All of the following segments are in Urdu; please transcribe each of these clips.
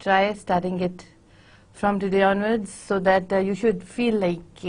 try starting it from today onwards so that you should feel like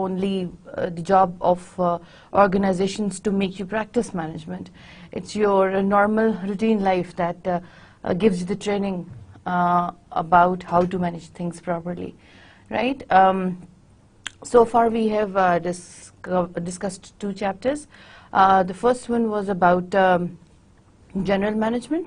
only the job of organizations to make you practice management. It's your normal routine life that gives you the training about how to manage things properly, right? So far we have discussed two chapters. The first one was about general management,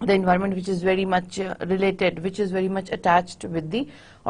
the environment which is very much related, which is very much attached with the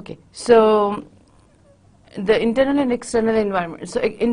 Okay, so the internal and external environment. So in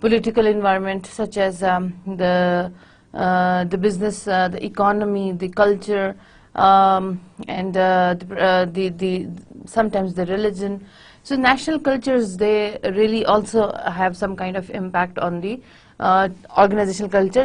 political environment, such as the business, the economy, the culture, and the sometimes the religion. So national cultures, they really also have some kind of impact on the organizational culture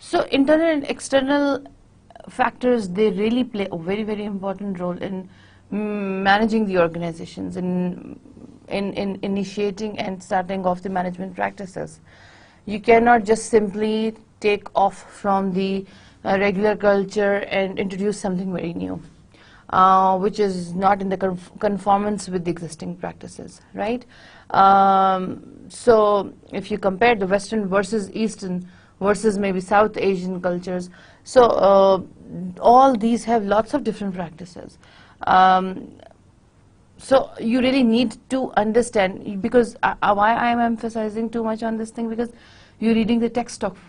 So internal and external factors, they really play a very, very important role in managing the organizations, in initiating and starting off the management practices. You cannot just simply take off from the regular culture and introduce something very new, which is not in the conformance with the existing practices, right? So if you compare the Western versus Eastern versus maybe South Asian cultures, so all these have lots of different practices. So you really need to understand, because why I am emphasizing too much on this thing, because you're reading the text of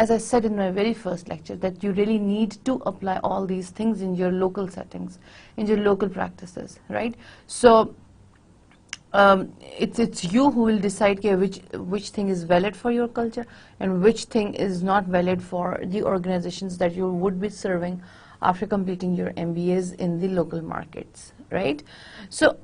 as I said in my very first lecture, that you really need to apply all these things in your local settings, in your local practices, right? So it's you who will decide which thing is valid for your culture and which thing is not valid for the organizations that you would be serving after completing your MBAs in the local markets, right? So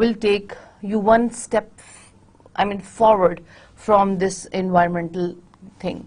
will take you one step, I mean, forward from this environmental thing.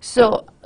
So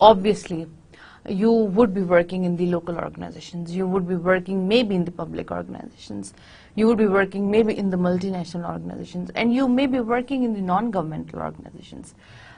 obviously you would be working in the local organizations, you would be working maybe in the public organizations, you would be working maybe in the multinational organizations, and you may be working in the non-governmental organizations.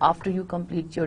after you complete your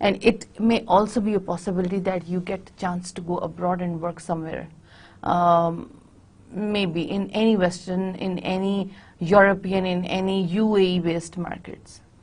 And it may also be a possibility that you get a chance to go abroad and work somewhere, maybe in any Western, in any European, in any UAE based markets.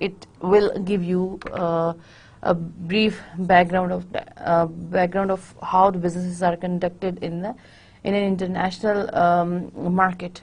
it will give you a brief background of how the businesses are conducted in an international market.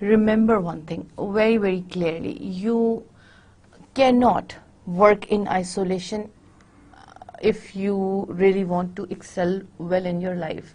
Remember one thing very, very clearly: you cannot work in isolation if you really want to excel well in your life.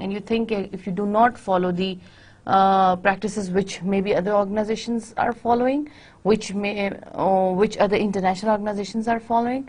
and you think if you do not follow the practices which maybe other organizations are following, which other international organizations are following,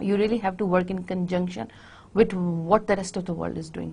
You really have to work in conjunction with what the rest of the world is doing.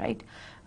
right?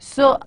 So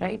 right?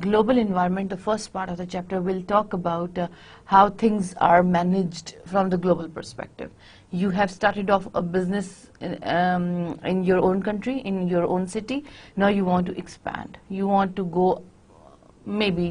Global environment, the first part of the chapter will talk about how things are managed from the global perspective. You have started off a business in your own country, in your own city. Now you want to expand. You want to go, maybe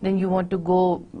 Then you want to go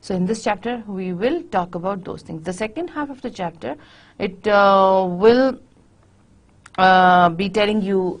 So in this chapter we will talk about those things. The second half of the chapter, it will be telling you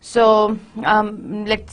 So let's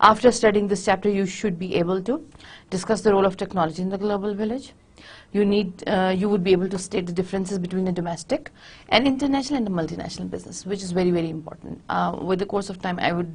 after studying this chapter you should be able to discuss the role of technology in the global village. You would be able to state the differences between a domestic and international and a multinational business, which is very, very important. With the course of time, I would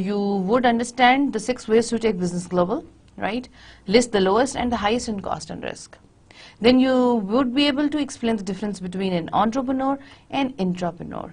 You would understand the 6 ways to take business global, right? List the lowest and the highest in cost and risk. Then you would be able to explain the difference between an entrepreneur and intrapreneur.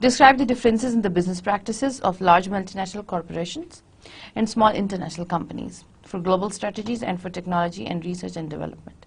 Describe the differences in the business practices of large multinational corporations and small international companies for global strategies and for technology and research and development.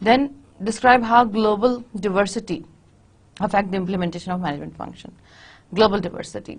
Then describe how global diversity affect the implementation of management function. Global diversity.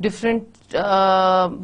different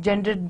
gender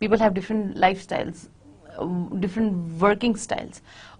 people have different lifestyles, different working styles.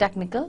technical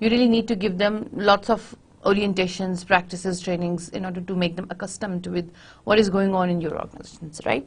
You really need to give them lots of orientations, practices, trainings in order to make them accustomed with what is going on in your organizations, right?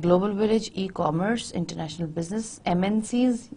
global village, e-commerce, international business, MNCs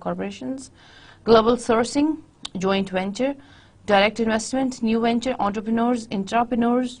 corporations, global sourcing, joint venture, direct investment, new venture, entrepreneurs, intrapreneurs,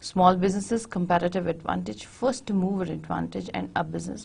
small businesses, competitive advantage, first mover advantage and a business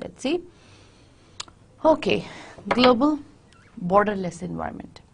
Let's see. Okay, global borderless environment.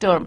term.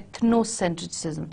Ethnocentrism.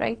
right?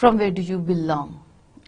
From where do you belong?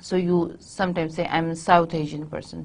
So you sometimes say I'm a South Asian person,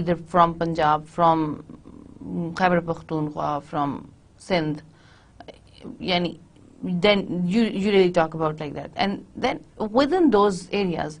either from Punjab, from Khyber Pakhtunkhwa, from Sindh, yani, then you really talk about like that. And then within those areas,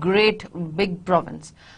great big province.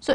So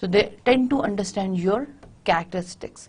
So they tend to understand your characteristics.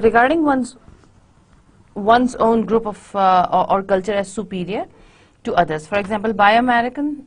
regarding one's own group of or culture as superior to others. For example, Buy American.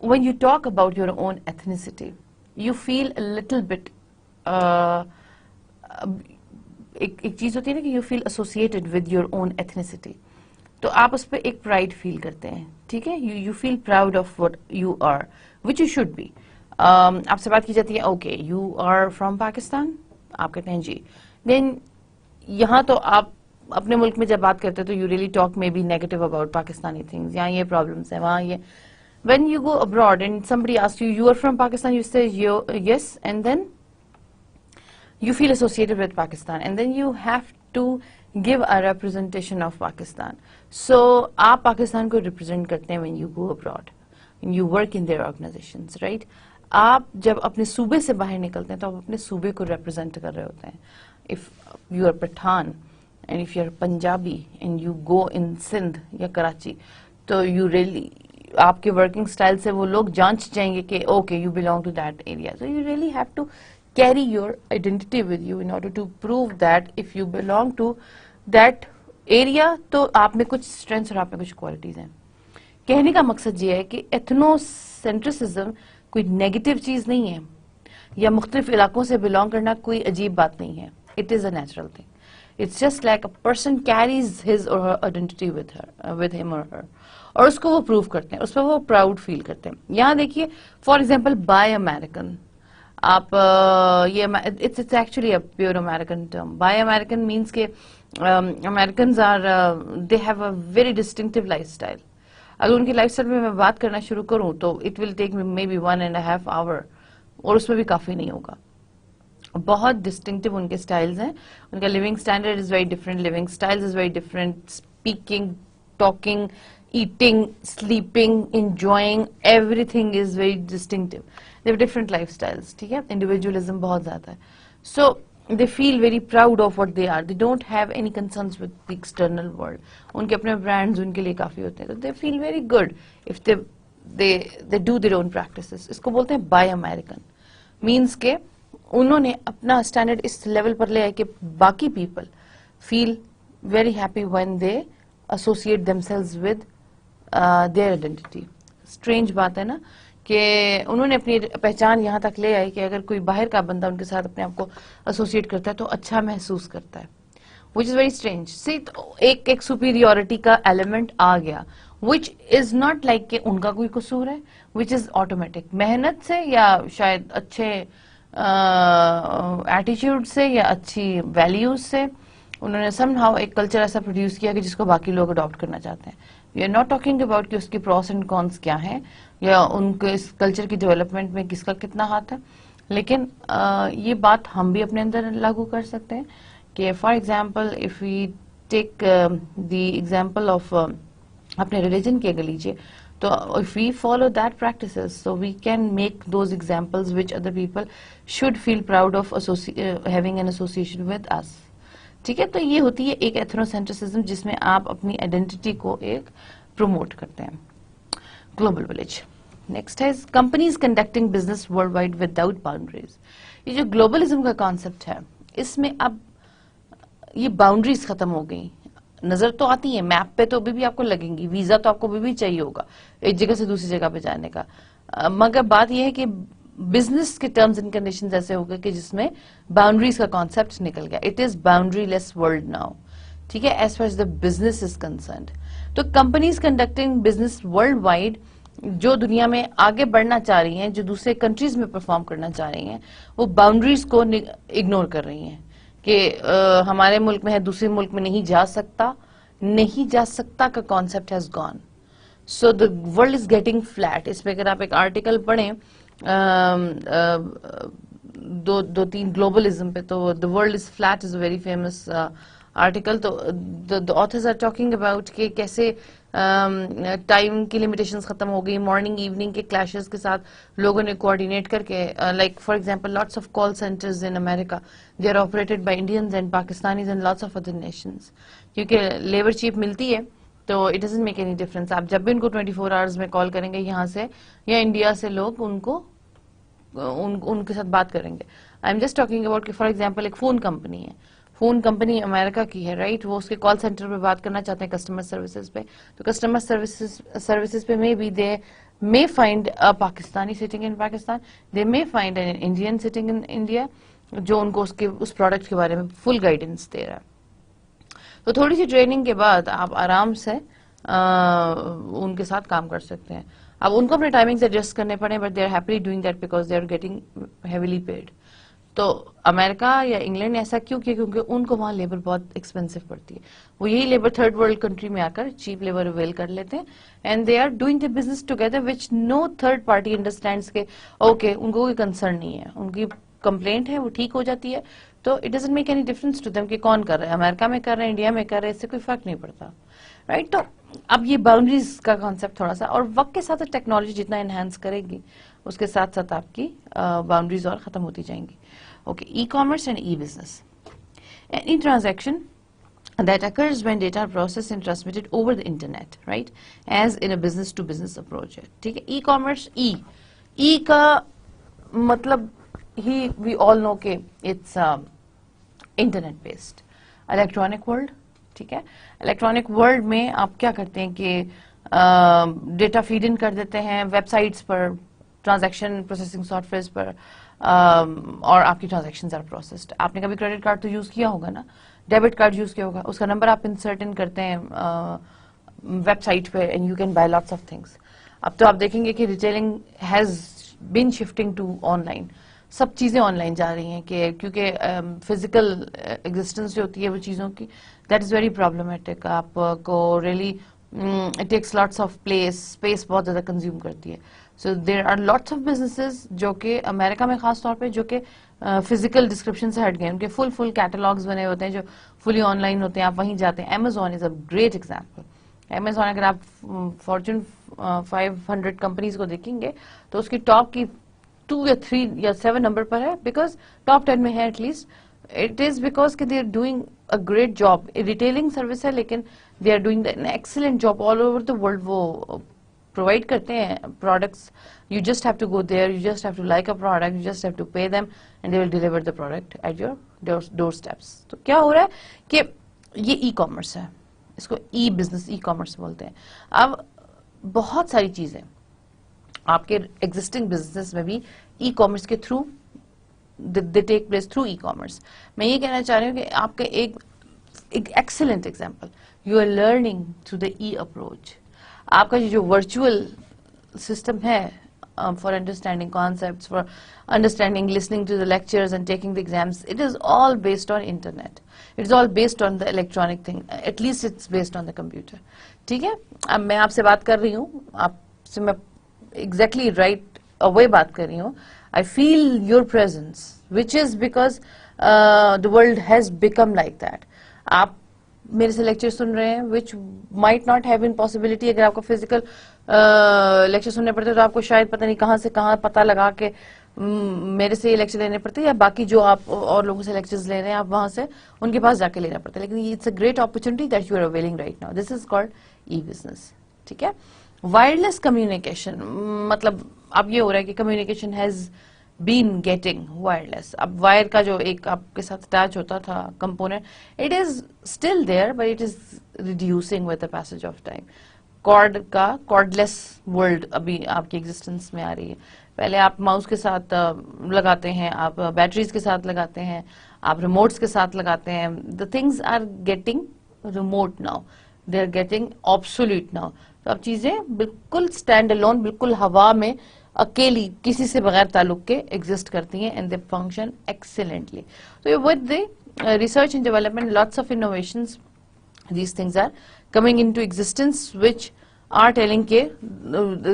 when you talk about your own ethnicity, you feel a little bit ایک چیز ہوتی ہے نا کہ you feel associated with your own ethnicity, تو آپ اس پہ ایک پرائڈ فیل کرتے ہیں, ٹھیک ہے, you feel proud of what you are which you should be. آپ سے بات کی جاتی ہے okay you are from Pakistan, آپ کہتے ہیں جی, دین یہاں تو آپ اپنے ملک میں جب بات کرتے ہیں تو you really talk may be negative about Pakistani things, یہاں یہ پرابلمس ہیں, وہاں یہ. When you go abroad and somebody asks you, you are from Pakistan, you say yes, and then you feel associated with Pakistan, and then you have to give a representation of Pakistan. So آپ پاکستان کو represent کرتے ہیں when you go abroad, when you work in their organizations, right? آپ جب اپنے صوبے سے باہر نکلتے ہیں تو آپ اپنے صوبے کو represent کر رہے ہوتے ہیں. If you are Pathan and if you are Punjabi and you go in Sindh یا کراچی, تو you really آپ کے ورکنگ اسٹائل سے وہ لوگ جانچ جائیں گے کہ okay you belong to that area. So you really have to carry your identity with you in order to prove that if you belong to that area تو آپ میں کچھ اسٹرینتھس اور آپ میں کچھ کوالٹیز ہیں. کہنے کا مقصد یہ ہے کہ ایتھنو سینٹرسزم کوئی نیگیٹو چیز نہیں ہے, یا مختلف علاقوں سے بلانگ کرنا کوئی عجیب بات نہیں ہے. It is a natural thing. It's just like a person carries his or her identity with him or her, اور اس کو وہ پروو کرتے ہیں, اس پہ وہ پراؤڈ فیل کرتے ہیں. یہاں دیکھیے فار ایگزامپل بائی امیرکن, آپ یہ it's actually a pure American term. By American means کہ Americans are they have a very distinctive life style. اگر ان کی لائف اسٹائل میں بات کرنا شروع کروں تو it will take may be 1.5 hours, اور اس میں بھی کافی نہیں ہوگا. بہت ڈسٹنکٹیو ان کے اسٹائلز ہیں, ان کا living standard is very different, living style is very different, speaking, talking, eating, sleeping, enjoying, every thing is very distinctive. They have different life styles, ٹھیک ہے, انڈیویجولزم بہت زیادہ ہے. So they feel very proud of what they are, they don't have any concerns with the external world. ان کے اپنے برانڈز ان کے لیے کافی ہوتے ہیں, تو they feel very good if they do their own practices. اس کو بولتے ہیں بائی امیرکن, مینس کہ انہوں نے اپنا اسٹینڈرڈ اس لیول پر لے آئے کہ باقی people feel very happy when they associate themselves with their identity. Strange بات ہے نا کہ انہوں نے اپنی پہچان یہاں تک لے آئی کہ اگر کوئی باہر کا بندہ ان کے ساتھ اپنے آپ کو ایسوسیٹ کرتا ہے تو اچھا محسوس کرتا ہے, وچ از ویری اسٹرینج. سی ایک سپیریورٹی کا ایلیمنٹ آ گیا, وچ از ناٹ لائک کہ ان کا کوئی قصور ہے, وچ از آٹومیٹک. محنت سے یا شاید اچھے ایٹیچیوڈ سے یا اچھی ویلیوز سے انہوں نے سم ہاؤ ایک کلچر ایسا پروڈیوس کیا کہ جس کو باقی لوگ اڈاپٹ کرنا چاہتے ہیں. We are not talking about کہ اس کی پروس اینڈ کونس کیا ہیں یا ان کے اس کلچر کی ڈیولپمنٹ میں کس کا کتنا ہاتھ ہے, لیکن یہ بات ہم بھی اپنے اندر لاگو کر سکتے ہیں کہ for example if we take the example of اپنے ریلیجن کی اگر لیجیے, تو if we follow that practices, so we can make those examples which other people should feel proud of having an association with us. ٹھیک ہے, تو یہ ہوتی ہے ایک ایتھنوسینٹرسزم جس میں آپ اپنی آئیڈینٹی کو ایک پروموٹ کرتے ہیں. Global village. نیکسٹ ہے companies conducting business worldwide without boundaries. یہ جو گلوبلزم کا کانسیپٹ ہے اس میں اب یہ باؤنڈریز ختم ہو گئی. نظر تو آتی ہے میپ پہ, تو ابھی بھی آپ کو لگیں گی, ویزا تو آپ کو ابھی بھی چاہیے ہوگا ایک جگہ سے دوسری جگہ پہ جانے کا, مگر بات یہ ہے کہ بزنس کے ٹرمز اینڈ کنڈیشنز ایسے ہو گئے کہ جس میں باؤنڈریز کا کانسیپٹ نکل گیا. It is boundaryless world now, ٹھیک ہے, as far as the business is concerned. تو companies conducting business worldwide جو دنیا میں آگے بڑھنا چاہ رہی ہیں, جو دوسرے کنٹریز میں پرفارم کرنا چاہ رہی ہیں, وہ باؤنڈریز کو اگنور کر رہی ہیں کہ ہمارے ملک میں ہے دوسرے ملک میں نہیں جا سکتا کا concept has gone. So the world is getting flat. اس پہ اگر آپ ایک آرٹیکل پڑھیں دو تین گلوبلزم پہ, تو دا world is flat is a very famous article. تو the authors are talking about کہ کیسے ٹائم کی لمیٹیشنز ختم ہو گئی, مارننگ ایوننگ کے کلیشز کے ساتھ لوگوں نے کوآرڈینیٹ کر کے like for example lots of call centres in America they are operated by Indians and Pakistanis and lots of other nations, کیونکہ لیبر چیپ ملتی ہے تو it doesn't make any difference. آپ جب بھی ان کو 24 hours میں کال کریں گے یہاں سے یا انڈیا سے, لوگ ان کے ساتھ بات کریں گے. I am just talking about کہ فار ایگزامپل ایک فون کمپنی ہے, فون کمپنی امریکہ کی ہے, رائٹ, وہ اس کے کال سینٹر پہ بات کرنا چاہتے ہیں کسٹمر سروسز پہ, تو کسٹمر سروسز پہ may be they may find a Pakistani sitting in Pakistan, they may find an Indian sitting in India, جو ان کو اس پروڈکٹ کے بارے میں فل گائیڈنس دے رہا ہے. تو تھوڑی سی ٹریننگ کے بعد آپ آرام سے ان کے ساتھ کام کر سکتے ہیں. اب ان کو اپنے ٹائمنگز ایڈجسٹ کرنے پڑے, but they are happily doing that because they are getting heavily paid. تو امریکہ یا انگلینڈ ایسا کیوں کیا؟ کیونکہ ان کو وہاں لیبر بہت ایکسپینسو پڑتی ہے. وہ یہی لیبر تھرڈ ورلڈ کنٹری میں آ کر چیپ لیبر اویل کر لیتے ہیں, and they are doing the business together which no third party understands کے اوکے ان کو کوئی کنسرن نہیں ہے, ان کی کمپلینٹ ہے وہ ٹھیک ہو جاتی ہے. تو it doesn't make any difference to them کہ کون کر رہا ہے, امریکہ میں کر رہے ہیں, انڈیا میں کر رہے ہیں, اس سے کوئی فرق نہیں پڑتا, رائٹ. تو اب یہ باؤنڈریز کا کانسیپٹ تھوڑا سا, اور وقت کے ساتھ ٹیکنالوجی جتنا انہینس کرے گی اس کے ساتھ ساتھ آپ کی باؤنڈریز اور ختم ہوتی جائیں گی. Okay, e commerce and e business. Any transaction that occurs when data are processed and transmitted over the internet, right? As in a business to business approach. ٹھیک ہے, ای کامرس, ای کا مطلب ہی وی آل نو کہ it's internet based electronic world. ٹھیک ہے, الیکٹرانک ورلڈ میں آپ کیا کرتے ہیں کہ ڈیٹا فیڈ ان کر دیتے ہیں ویب سائٹس پر, ٹرانزیکشن پروسیسنگ سافٹ ویئر پر, اور آپ کی ٹرانزیکشنز آر پروسیسڈ. آپ نے کبھی کریڈٹ کارڈ تو یوز کیا ہوگا نا, ڈیبٹ کارڈ یوز کیا ہوگا, اس کا نمبر آپ انسرٹ ان کرتے ہیں ویب سائٹ پہ and you can buy lots of things. اب تو آپ دیکھیں گے کہ retailing has been shifting to online, سب چیزیں آن لائن جا رہی ہیں کہ کیونکہ فزیکل ایگزسٹنس جو ہوتی ہے وہ چیزوں کی, دیٹ از ویری پرابلمٹک. آپ کو really it takes lots of space بہت زیادہ کنزیوم کرتی ہے. So there are lots of businesses جو کہ امریکہ میں خاص طور پہ جو کہ فزیکل ڈسکرپشن سے ہٹ گئے, ان کے فل کیٹلاگز بنے ہوتے ہیں جو فلی آن لائن ہوتے ہیں, آپ وہیں جاتے ہیں. Amazon is a great example. Amazon اگر آپ فارچون 500 کمپنیز کو دیکھیں گے تو اس کی ٹاپ کی 2 یا 3 یا 7 نمبر پر ہے, بیکاز ٹاپ 10 میں ہے at least. It is because کہ they are doing a great job. Retailing service ہے لیکن they are doing an excellent job all over the world. وہ پرووائڈ کرتے ہیں products, you just have to go there, you just have to like a product, you just have to pay them and they will deliver the product at your doorsteps. تو کیا ہو رہا ہے کہ یہ ای کامرس ہے, اس کو ای بزنس ای کامرس بولتے ہیں. اب بہت ساری چیزیں آپ کے ایگزسٹنگ بزنس میں بھی ای کامرس کے through they take place through e commerce. میں یہ کہنا چاہ رہی ہوں کہ آپ کا ایک excellent example, you are learning through the E approach. آپ کا جو ورچوئل سسٹم ہے for understanding concepts, for understanding listening to the lectures and taking the exams, it is all based on internet, it's all based on the electronic thing, at least it's based on the computer. ٹھیک ہے, اب میں آپ سے بات کر رہی ہوں, آپ سے میں ایگزیکٹلی رائٹ اوے بات کر رہی ہوں. I feel your presence, which is because the world has become like that. آپ میرے سے لیکچر سن رہے ہیں which might not have been possibility. اگر آپ کو فزیکل لیکچر سننے پڑتے تو آپ کو شاید پتہ نہیں کہاں سے کہاں پتہ لگا کہ میرے سے یہ لیکچر لینے پڑتے, یا باقی جو آپ اور لوگوں سے لیکچرز لے رہے ہیں آپ وہاں سے ان کے پاس جا کے لینا پڑتا ہے. لیکن it's a great opportunity that you are availing right now. This is called E business. ٹھیک ہے, وائرلیس کمیونیکیشن مطلب اب یہ ہو رہا ہے کہ communication has been getting wireless. اب وائر کا جو ایک آپ کے ساتھ اٹیچ ہوتا تھا component, it is still there but it is reducing with the passage of time. Card کا کارڈلیس ورلڈ ابھی آپ کی ایگزسٹنس میں آ رہی ہے. پہلے آپ ماؤس کے ساتھ لگاتے ہیں, آپ بیٹریز کے ساتھ لگاتے ہیں, آپ ریموٹس کے ساتھ لگاتے ہیں. the things are getting remote now, they are getting obsolete now. تو اب چیزیں بالکل اسٹینڈ الون, بالکل ہوا میں اکیلی کسی سے بغیر تعلق کے ایگزسٹ کرتی ہیں, اینڈ دے فنکشن ایکسلنٹلی. تو with the research and development lots of innovations, these things are coming in to existence which are telling کہ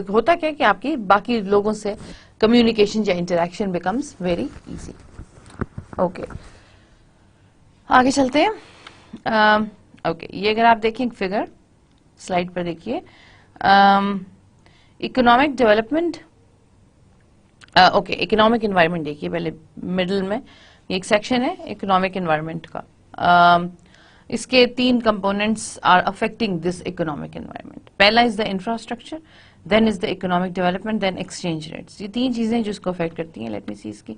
ہوتا کیا کہ آپ کی باقی لوگوں سے کمیونیکیشن یا interaction becomes very easy. Okay, آگے چلتے ہیں. اوکے, یہ اگر آپ دیکھیں فگر سلائڈ پر دیکھیے, economic development. Okay, economic environment دیکھیے پہلے مڈل میں, یہ ایک سیکشن ہے اکنامک انوائرمنٹ کا. اس کے 3 components are affecting this economic environment. پہلا is the infrastructure, then is the economic development, then exchange rates. یہ 3 چیزیں جو اس کو افیکٹ کرتی ہیں. لیٹ می سی اس کی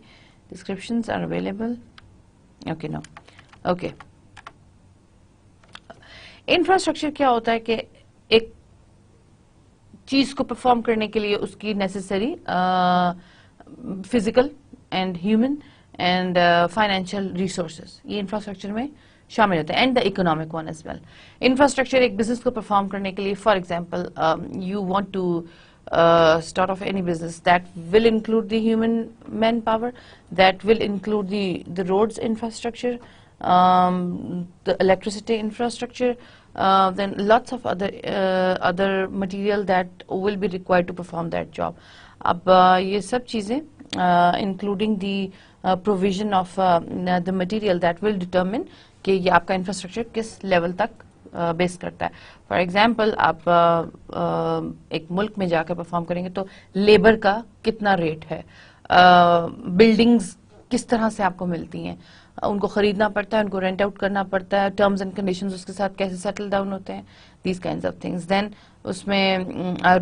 descriptions are available. Okay, no. Okay, infrastructure کیا ہوتا ہے کہ ایک چیز کو پرفارم کرنے کے لیے اس کی necessary physical and human and financial resources, یہ انفراسٹرکچر میں شامل ہوتے ہیں, and the economic one as well. Infrastructure ایک بزنس کو پرفارم کرنے کے لیے, for example you want to start off any business, that will include the human manpower, that will include the roads infrastructure, the electricity infrastructure, then lots of other material that will be required to perform that job. اب یہ سب چیزیں including the provision of the material that will determine کہ یہ آپ کا انفراسٹرکچر کس لیول تک بیس کرتا ہے. فار ایگزامپل آپ ایک ملک میں جا کر پرفارم کریں گے تو لیبر کا کتنا ریٹ ہے, بلڈنگز کس طرح سے آپ کو ملتی ہیں, ان کو خریدنا پڑتا ہے, ان کو رینٹ آؤٹ کرنا پڑتا ہے, ٹرمز اینڈ کنڈیشنز اس کے ساتھ کیسے سیٹل ڈاؤن ہوتے ہیں, دیز کائنڈز آف تھنگز. دین اس میں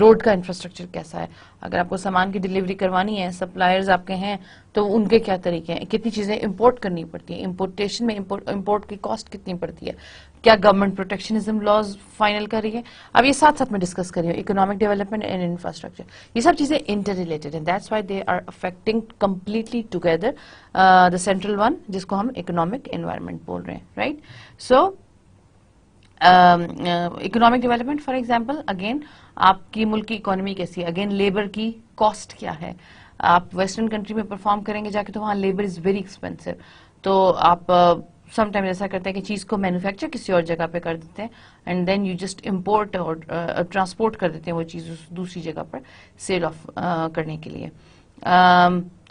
روڈ کا انفراسٹرکچر کیسا ہے, اگر آپ کو سامان کی ڈلیوری کروانی ہے, سپلائرز آپ کے ہیں تو ان کے کیا طریقے ہیں, کتنی چیزیں امپورٹ کرنی پڑتی ہیں, امپورٹیشن میں امپورٹ کی کاسٹ کتنی پڑتی ہے, کیا گورنمنٹ پروٹیکشنزم لاز فائنل کر رہی ہے. اب یہ ساتھ ساتھ میں ڈسکس کر رہی ہوں, اکنامک ڈیولپمنٹ اینڈ انفراسٹرکچر, یہ سب چیزیں انٹر ریلیٹڈ ہیں. That's why they are affecting completely together the central one, جس کو ہم اکنامک انوائرمنٹ بول رہے ہیں, right. So economic development for example, again آپ کی ملک کی اکانومی کیسی ہے, اگین لیبر کی کاسٹ کیا ہے. آپ ویسٹرن کنٹری میں پرفارم کریں گے جا کے تو وہاں لیبر از ویری ایکسپینسو, تو آپ سم ٹائم ایسا کرتے ہیں کہ چیز کو مینوفیکچر کسی اور جگہ پہ کر دیتے ہیں, and then you just import اور ٹرانسپورٹ کر دیتے ہیں وہ چیز دوسری جگہ پر سیل آف کرنے کے لیے.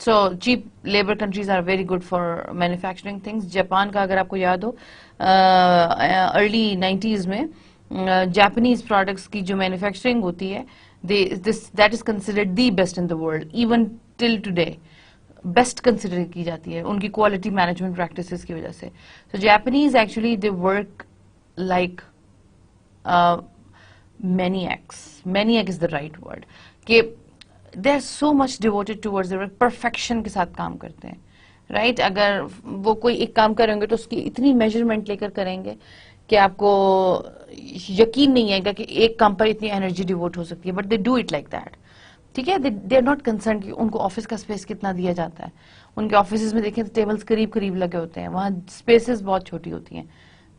So cheap labour countries are very good for manufacturing things. Japan کا اگر آپ کو یاد ہو, ارلی 90s میں جاپنیز پروڈکٹس کی جو مینوفیکچرنگ ہوتی ہے, that is considered the best in the world, even till today best consider کی جاتی ہے ان کی کوالٹی مینجمنٹ پریکٹسز کی وجہ سے. So Japanese actually they work like maniac is the right word, کہ they are so much devoted towards their work, perfection کے ساتھ کام کرتے ہیں, رائٹ. اگر وہ کوئی ایک کام کریں گے تو اس کی اتنی میجرمنٹ لے کر کریں گے کہ آپ کو یقین نہیں آئے گا کہ ایک کام پر اتنی انرجی ڈیووٹ ہو سکتی ہے, but they do it like that. ٹھیک ہے, دے آر ناٹ کنسرن کہ ان کو آفس کا اسپیس کتنا دیا جاتا ہے. ان کے آفیسز میں دیکھیں تو ٹیبلز قریب قریب لگے ہوتے ہیں, وہاں اسپیسز بہت چھوٹی ہوتی ہیں.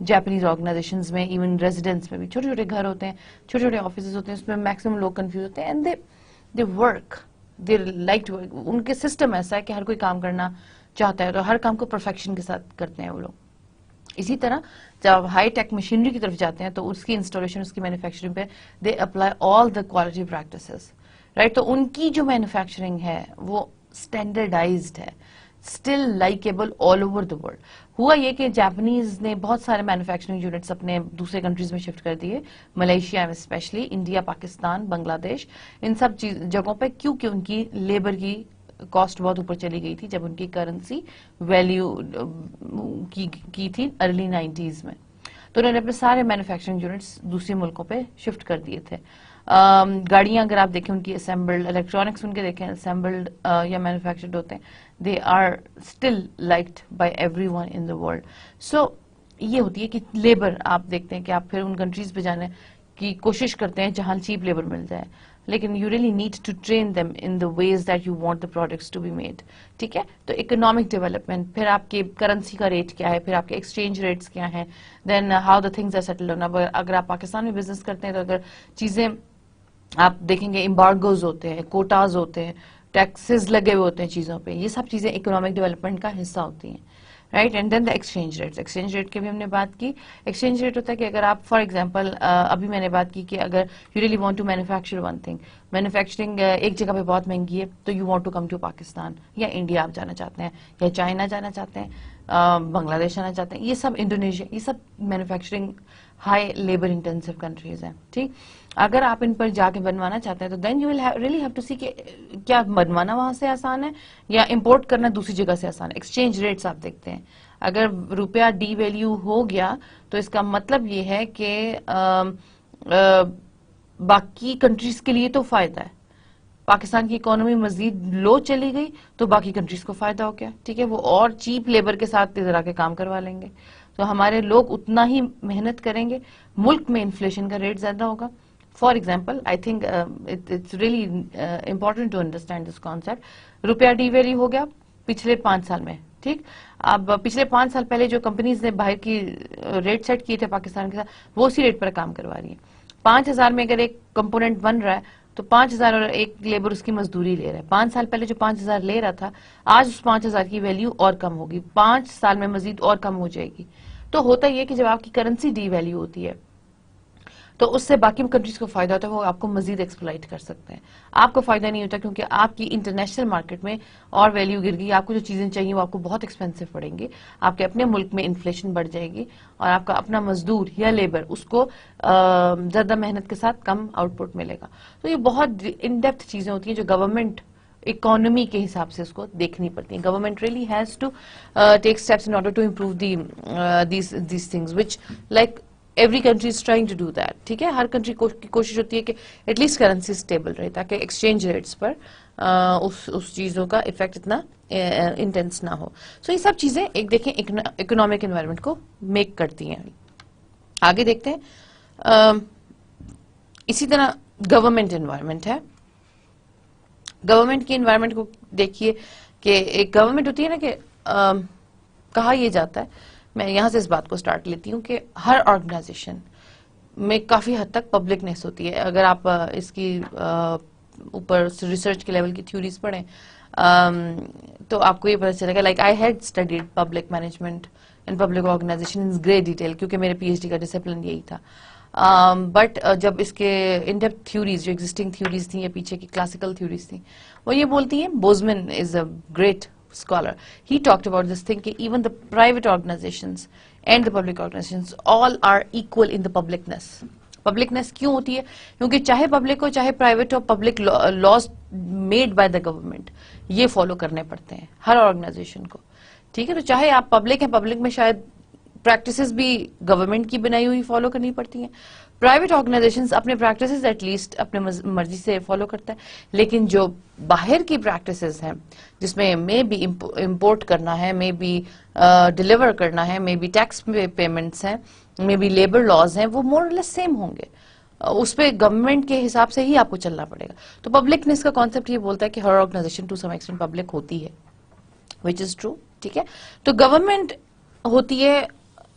جاپنیز آرگنائزیشنز میں, ایون ریزیڈنس میں بھی چھوٹے چھوٹے گھر ہوتے ہیں, چھوٹے چھوٹے آفیسز ہوتے ہیں, اس میں میکسیمم لوگ کنفیوز ہوتے ہیں, and they work, they like to work. ان کے سسٹم ایسا ہے کہ ہر کوئی کام کرنا چاہتا ہے تو ہر کام کو پرفیکشن کے ساتھ کرتے ہیں وہ لوگ. اسی طرح جب ہائی ٹیک مشینری کی طرف جاتے ہیں تو اس کی انسٹالیشن, اس کی مینوفیکچرنگ پہ they apply all the quality practices, right. تو ان کی جو مینوفیکچرنگ ہے وہ اسٹینڈرڈائزڈ ہے, still likeable all over the world. ہوا یہ کہ جاپنیز نے بہت سارے مینوفیکچرنگ یونٹس اپنے دوسرے کنٹریز میں شفٹ کر دیے, ملیشیا میں اسپیشلی, انڈیا, پاکستان, بنگلہ دیش, ان سب جگہوں پہ, کیونکہ ان کی لیبر کی کاسٹ بہت اوپر چلی گئی تھی جب ان کی کرنسی ویلیو کی تھی ارلی 90s میں. تو انہوں نے اپنے سارے مینوفیکچرنگ یونٹس دوسرے ملکوں پہ شفٹ کر دیے تھے. گاڑیاں اگر آپ دیکھیں ان کی اسمبلڈ, الیکٹرانکس ان کے دیکھیں اسمبلڈ یا مینوفیکچرڈ ہوتے ہیں, they are still liked by everyone in the world. So یہ ہوتی ہے کہ لیبر آپ دیکھتے ہیں کہ آپ پھر ان کنٹریز پہ جانے کی کوشش کرتے ہیں جہاں چیپ لیبر مل جائے, لیکن you really need to train them in the ways that you want the products to be made. ٹھیک ہے, تو اکنامک ڈیولپمنٹ, پھر آپ کے کرنسی کا ریٹ کیا ہے, پھر آپ کے ایکسچینج ریٹس کیا ہیں, then how the things are settled. اگر آپ پاکستان میں بزنس کرتے ہیں تو اگر چیزیں آپ دیکھیں گے امبارگوز ہوتے ہیں, کوٹاز ہوتے ہیں, ٹیکسز لگے ہوئے ہوتے ہیں چیزوں پہ, یہ سب چیزیں اکنامک ڈیولپمنٹ کا حصہ ہوتی ہیں, right. And then the exchange rates, exchange rate کی بھی ہم نے بات کی. ایکسچینج ریٹ ہوتا ہے کہ اگر آپ فار ایگزامپل ابھی میں نے بات کی کہ اگر you really want to manufacture one thing, manufacturing ایک جگہ پہ بہت مہنگی ہے تو you want to come to Pakistan یا انڈیا آپ جانا چاہتے ہیں, یا چائنا جانا چاہتے ہیں, بنگلہ دیش جانا چاہتے ہیں, یہ سب انڈونیشیا, یہ سب manufacturing high labour intensive countries ہیں. ٹھیک, اگر آپ ان پر جا کے بنوانا چاہتے ہیں تو then you will really have to see کہ کیا بنوانا وہاں سے آسان ہے یا امپورٹ کرنا دوسری جگہ سے آسان ہے. ایکسچینج ریٹس آپ دیکھتے ہیں, اگر روپیہ ڈی ویلیو ہو گیا تو اس کا مطلب یہ ہے کہ باقی کنٹریز کے لیے تو فائدہ ہے. پاکستان کی اکانومی مزید لو چلی گئی تو باقی کنٹریز کو فائدہ ہو گیا. ٹھیک ہے, وہ اور چیپ لیبر کے ساتھ ادھر آ کے کام کروا لیں گے تو ہمارے لوگ اتنا ہی محنت کریں گے, ملک میں انفلیشن کا ریٹ زیادہ ہوگا. For example I think it's really important to understand this concept. روپیہ ڈی ویلیو ہو گیا پچھلے 5 سال میں, ٹھیک. اب پچھلے 5 سال پہلے جو کمپنیز نے باہر کی ریٹ سیٹ کیے تھے پاکستان کے ساتھ وہ اسی ریٹ پر کام کروا رہی ہیں. 5,000 میں اگر ایک کمپوننٹ بن رہا ہے تو 5,000 اور ایک لیبر اس کی مزدوری لے رہا ہے. 5 سال پہلے جو 5,000 لے رہا تھا آج اس 5,000 کی ویلیو اور کم ہوگی, 5 سال میں مزید اور کم ہو جائے گی. تو ہوتا یہ کہ جب آپ کی کرنسی ڈی ویلیو ہوتی ہے تو اس سے باقی کنٹریز کو فائدہ ہوتا ہے, وہ آپ کو مزید ایکسپلائٹ کر سکتے ہیں. آپ کو فائدہ نہیں ہوتا کیونکہ آپ کی انٹرنیشنل مارکیٹ میں اور ویلیو گر گئی, آپ کو جو چیزیں چاہیے وہ آپ کو بہت ایکسپینسو پڑیں گی, آپ کے اپنے ملک میں انفلیشن بڑھ جائے گی اور آپ کا اپنا مزدور یا لیبر اس کو زیادہ محنت کے ساتھ کم آؤٹ پٹ ملے گا. تو یہ بہت ان ڈیپتھ چیزیں ہوتی ہیں جو گورنمنٹ اکانومی کے حساب سے اس کو دیکھنی پڑتی ہیں. Government really has to take steps in order to improve these things which like every country is trying to do that. ٹھیک ہے, ہر کنٹری کی کوشش ہوتی ہے کہ ایٹ لیسٹ کرنسی اسٹیبل رہے تاکہ ایکسچینج ریٹس پر اس چیزوں کا افیکٹ اتنا انٹینس نہ ہو. سو یہ سب چیزیں ایک دیکھیں اکنامک انوائرمنٹ کو میک کرتی ہیں. آگے دیکھتے ہیں. اسی طرح گورنمنٹ انوائرمنٹ ہے. گورنمنٹ کی انوائرمنٹ کو دیکھیے کہ ایک گورنمنٹ ہوتی ہے نا کہ کہا یہ جاتا ہے, میں یہاں سے اس بات کو سٹارٹ لیتی ہوں کہ ہر آرگنائزیشن میں کافی حد تک پبلکنیس ہوتی ہے. اگر آپ اس کی اوپر ریسرچ کے لیول کی تھیوریز پڑھیں تو آپ کو یہ پتہ چلے گا. Like I had studied public management and public organisation in great detail کیونکہ میرے پی ایچ ڈی کا ڈسپلن یہی تھا. بٹ جب اس کے ان ڈیپتھ تھیوریز جو ایگزسٹنگ تھیوریز تھیں یا پیچھے کی کلاسیکل تھیوریز تھیں وہ یہ بولتی ہیں, Bozeman is a great scholar, he talked about this thing کہ even the private organizations and the public organizations all are equal in the publicness. Publicness کیوں ہوتی ہے؟ کیونکہ چاہے پبلک ہو چاہے private who, public laws made by the government یہ فالو کرنے پڑتے ہیں ہر آرگنائزیشن کو. ٹھیک ہے, تو چاہے آپ پبلک ہیں, پبلک میں شاید پریکٹسز بھی گورنمنٹ کی بنائی ہوئی فالو کرنی پڑتی ہیں. پرائیویٹ آرگنائزیشنز اپنے پریکٹسز ایٹ لیسٹ اپنے مرضی سے فالو کرتا ہے, لیکن جو باہر کی پریکٹسز ہیں جس میں مے بی امپورٹ کرنا ہے, مے بی ڈلیور کرنا ہے, مے بی ٹیکس پیمنٹس ہیں, مے بی لیبر لاز ہیں, وہ مور اور لیس سیم ہوں گے. اس پہ گورنمنٹ کے حساب سے ہی آپ کو چلنا پڑے گا. تو پبلکنس کا کانسیپٹ یہ بولتا ہے کہ ہر organisation to some extent public ہوتی ہے, وچ از ٹرو. ٹھیک ہے, تو گورنمنٹ ہوتی ہے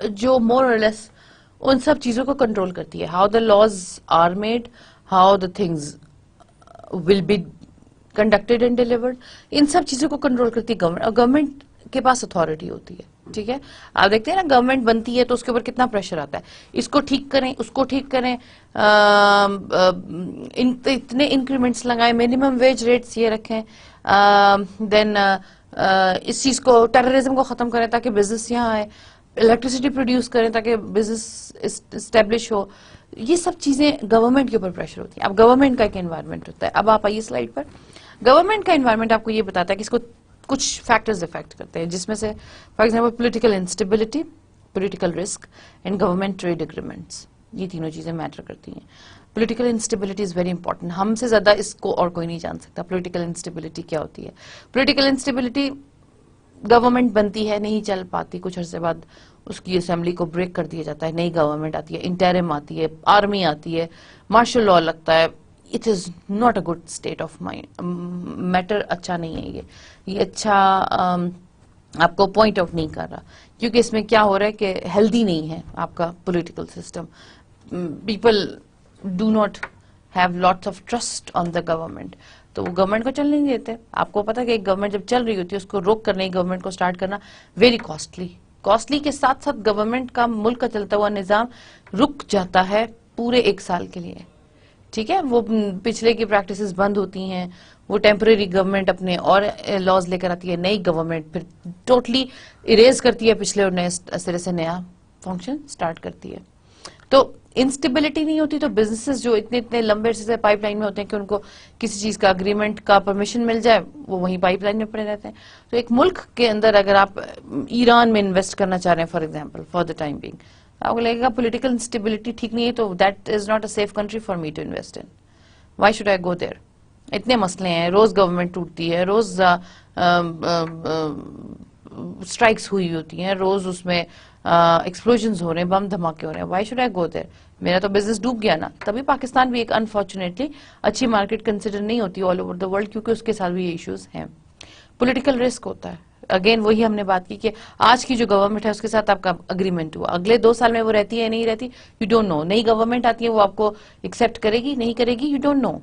جو مور اور لیس ان سب چیزوں کو کنٹرول کرتی ہے. How the laws are made, how the things will be conducted and delivered, ان سب چیزوں کو کنٹرول کرتی ہے گورنمنٹ. اور گورنمنٹ کے پاس اتھارٹی ہوتی ہے. ٹھیک ہے, آپ دیکھتے ہیں نا گورنمنٹ بنتی ہے تو اس کے اوپر کتنا پریشر آتا ہے, اس کو ٹھیک کریں, اس کو ٹھیک کریں, اتنے انکریمنٹس لگائیں, منیمم ویج ریٹس یہ رکھیں, دین اس چیز کو ٹیررزم کو ختم کریں تاکہ بزنس یہاں آئے, الیکٹریسٹی پروڈیوس کریں تاکہ بزنس اسٹیبلش ہو. یہ سب چیزیں گورنمنٹ کے اوپر پریشر ہوتی ہیں. اب گورنمنٹ کا ایک انوائرمنٹ ہوتا ہے. اب آپ آئیے سلائڈ پر. گورنمنٹ کا انوائرمنٹ آپ کو یہ بتاتا ہے کہ اس کو کچھ فیکٹرز افیکٹ کرتے ہیں, جس میں سے for example political instability, political risk and government trade agreements. یہ تینوں چیزیں میٹر کرتی ہیں. Political instability is very important. ہم سے زیادہ اس کو اور کوئی نہیں جان سکتا پولیٹیکل انسٹیبلٹی کیا ہوتی ہے. پولیٹیکل انسٹیبلٹی گورنمنٹ بنتی ہے, نہیں چل پاتی, کچھ عرصے بعد اس کی اسمبلی کو بریک کر دیا جاتا ہے, نئی گورنمنٹ آتی ہے, انٹرم آتی ہے, آرمی آتی ہے, مارشل لاء لگتا ہے. It is not a good state of mind, matter اچھا نہیں ہے. یہ اچھا آپ کو پوائنٹ آؤٹ نہیں کر رہا, کیونکہ اس میں کیا ہو رہا ہے کہ ہیلدی نہیں ہے آپ کا political system. People do not have lots of trust on the government, تو وہ گورنمنٹ کو چلنے نہیں دیتے. آپ کو پتا کہ ایک گورنمنٹ جب چل رہی ہوتی ہے اس کو روک کرنے, گورنمنٹ کو سٹارٹ کرنا ویری کاسٹلی کے ساتھ ساتھ گورنمنٹ کا ملک کا چلتا ہوا نظام رک جاتا ہے پورے 1 سال کے لیے. ٹھیک ہے, وہ پچھلے کی پریکٹسز بند ہوتی ہیں, وہ ٹیمپرری گورنمنٹ اپنے اور لاز لے کر آتی ہے, نئی گورنمنٹ پھر ٹوٹلی اریز کرتی ہے پچھلے اور نئے سرے سے نیا فنکشن سٹارٹ کرتی ہے. تو انسٹیبلٹی نہیں ہوتی تو بزنسز جو اتنے لمبے عرصے سے پائپ لائن میں ہوتے ہیں کہ ان کو کسی چیز کا اگریمنٹ کا پرمیشن مل جائے وہ وہیں پائپ لائن میں پڑے رہتے ہیں. تو ایک ملک کے اندر اگر آپ ایران میں انویسٹ کرنا چاہ رہے ہیں for example for the time being, آپ کو لگے گا پولیٹیکل انسٹیبلٹی ٹھیک نہیں ہے تو that is not a safe country for me to invest in. Why should I go there? اتنے مسئلے ہیں, روز گورنمنٹ ٹوٹتی ہے, روز اسٹرائکس ہوئی ہوتی ہیں, روز اس میں ایکسپلوژنز ہو رہے ہیں, بم دھماکے ہو رہے ہیں. وائی شوڈ آئی گو دیر؟ میرا تو بزنس ڈوب گیا نا. تبھی پاکستان بھی ایک انفارچونیٹلی اچھی مارکیٹ کنسیڈر نہیں ہوتی آل اوور دا ورلڈ, کیونکہ اس کے ساتھ بھی یہ ایشوز ہیں. پولیٹیکل رسک ہوتا ہے, اگین وہی ہم نے بات کی کہ آج کی جو گورنمنٹ ہے اس کے ساتھ آپ کا اگریمنٹ ہوا, اگلے 2 سال میں وہ رہتی ہے یا نہیں رہتی, یو ڈونٹ نو. نئی گورنمنٹ آتی ہے, وہ آپ کو ایکسپٹ کرے گی نہیں کرے گی, یو ڈونٹ نو.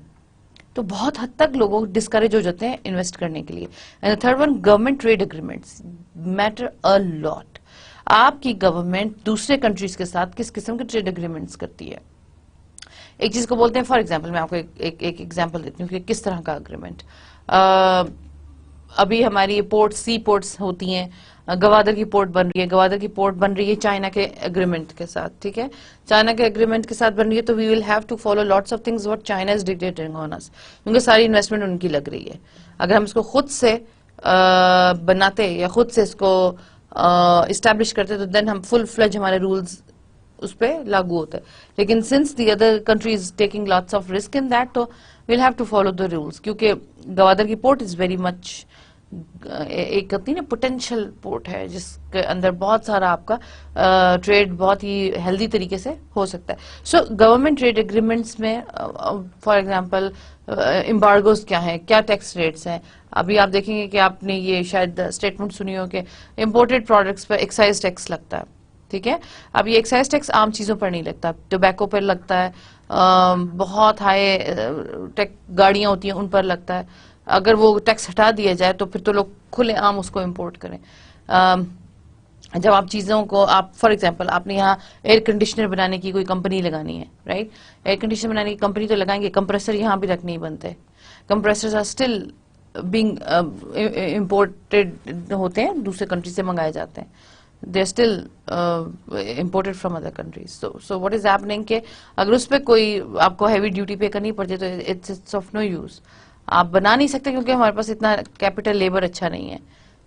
تو بہت حد تک لوگوں ڈسکریج ہو جاتے ہیں انویسٹ کرنے کے لیے. And third one, government trade agreements matter a lot. آپ کی گورنمنٹ دوسرے کنٹریز کے ساتھ کس قسم کے ٹریڈ اگریمنٹس کرتی ہے. ایک چیز کو بولتے ہیں, فار ایگزامپل میں آپ کو ایک ایگزامپل دیتی ہوں کہ کس طرح کا اگریمنٹ. ابھی ہماری پورٹس, سی پورٹس ہوتی ہیں, گوادر کی پورٹ بن رہی ہے, گوادر کی پورٹ بن رہی ہے چائنا کے اگریمنٹ کے ساتھ, ٹھیک ہے, چائنا کے اگریمنٹ کے ساتھ بن رہی ہے, تو we will have to follow lots of things what China is dictating on us, کیونکہ ساری انویسٹمنٹ ان کی لگ رہی ہے. اگر ہم اس کو خود سے بناتے یا خود سے اس کو اسٹیبلش کرتے تو دین ہم فل فلج ہمارے رولز اس پہ لاگو ہوتا ہے. لیکن since the other country is taking lots of risk in that, تو we'll have to follow the rules, کیونکہ گوادر کی پورٹ از ویری مچ ایک کہتی نا پوٹینشیل پورٹ ہے, جس کے اندر بہت سارا آپ کا ٹریڈ بہت ہی ہیلدی طریقے سے ہو سکتا ہے. سو گورنمنٹ ٹریڈ اگریمنٹس میں فار ایگزامپل امبارگوز کیا ہیں, کیا ٹیکس ریٹس ہیں. ابھی آپ دیکھیں گے کہ آپ نے یہ شاید اسٹیٹمنٹ سنی ہو کہ امپورٹڈ پروڈکٹس پر ایکسائز ٹیکس لگتا ہے, ٹھیک ہے. اب یہ ایکسائز ٹیکس عام چیزوں پر نہیں لگتا, ٹوبیکو پر لگتا ہے, بہت ہائی گاڑیاں ہوتی ہیں ان پر لگتا ہے. اگر وہ ٹیکس ہٹا دیا جائے تو پھر تو لوگ کھلے عام اس کو امپورٹ کریں. جب آپ چیزوں کو آپ فار ایگزامپل آپ نے یہاں ایئر کنڈیشنر بنانے کی کوئی کمپنی لگانی ہے, رائٹ, ایئر کنڈیشنر بنانے کی کمپنی تو لگائیں گے, کمپریسر یہاں بھی رکھ نہیں بنتے, compressor are still being imported ہوتے ہیں, دوسرے کنٹری سے منگائے جاتے ہیں, they are still imported from other countries. So what is happening کہ اگر اس پہ کوئی آپ کو ہیوی ڈیوٹی پے کرنی پڑ جائے تو it's of no use. آپ بنا نہیں سکتے کیونکہ ہمارے پاس اتنا کیپٹل لیبر اچھا نہیں ہے,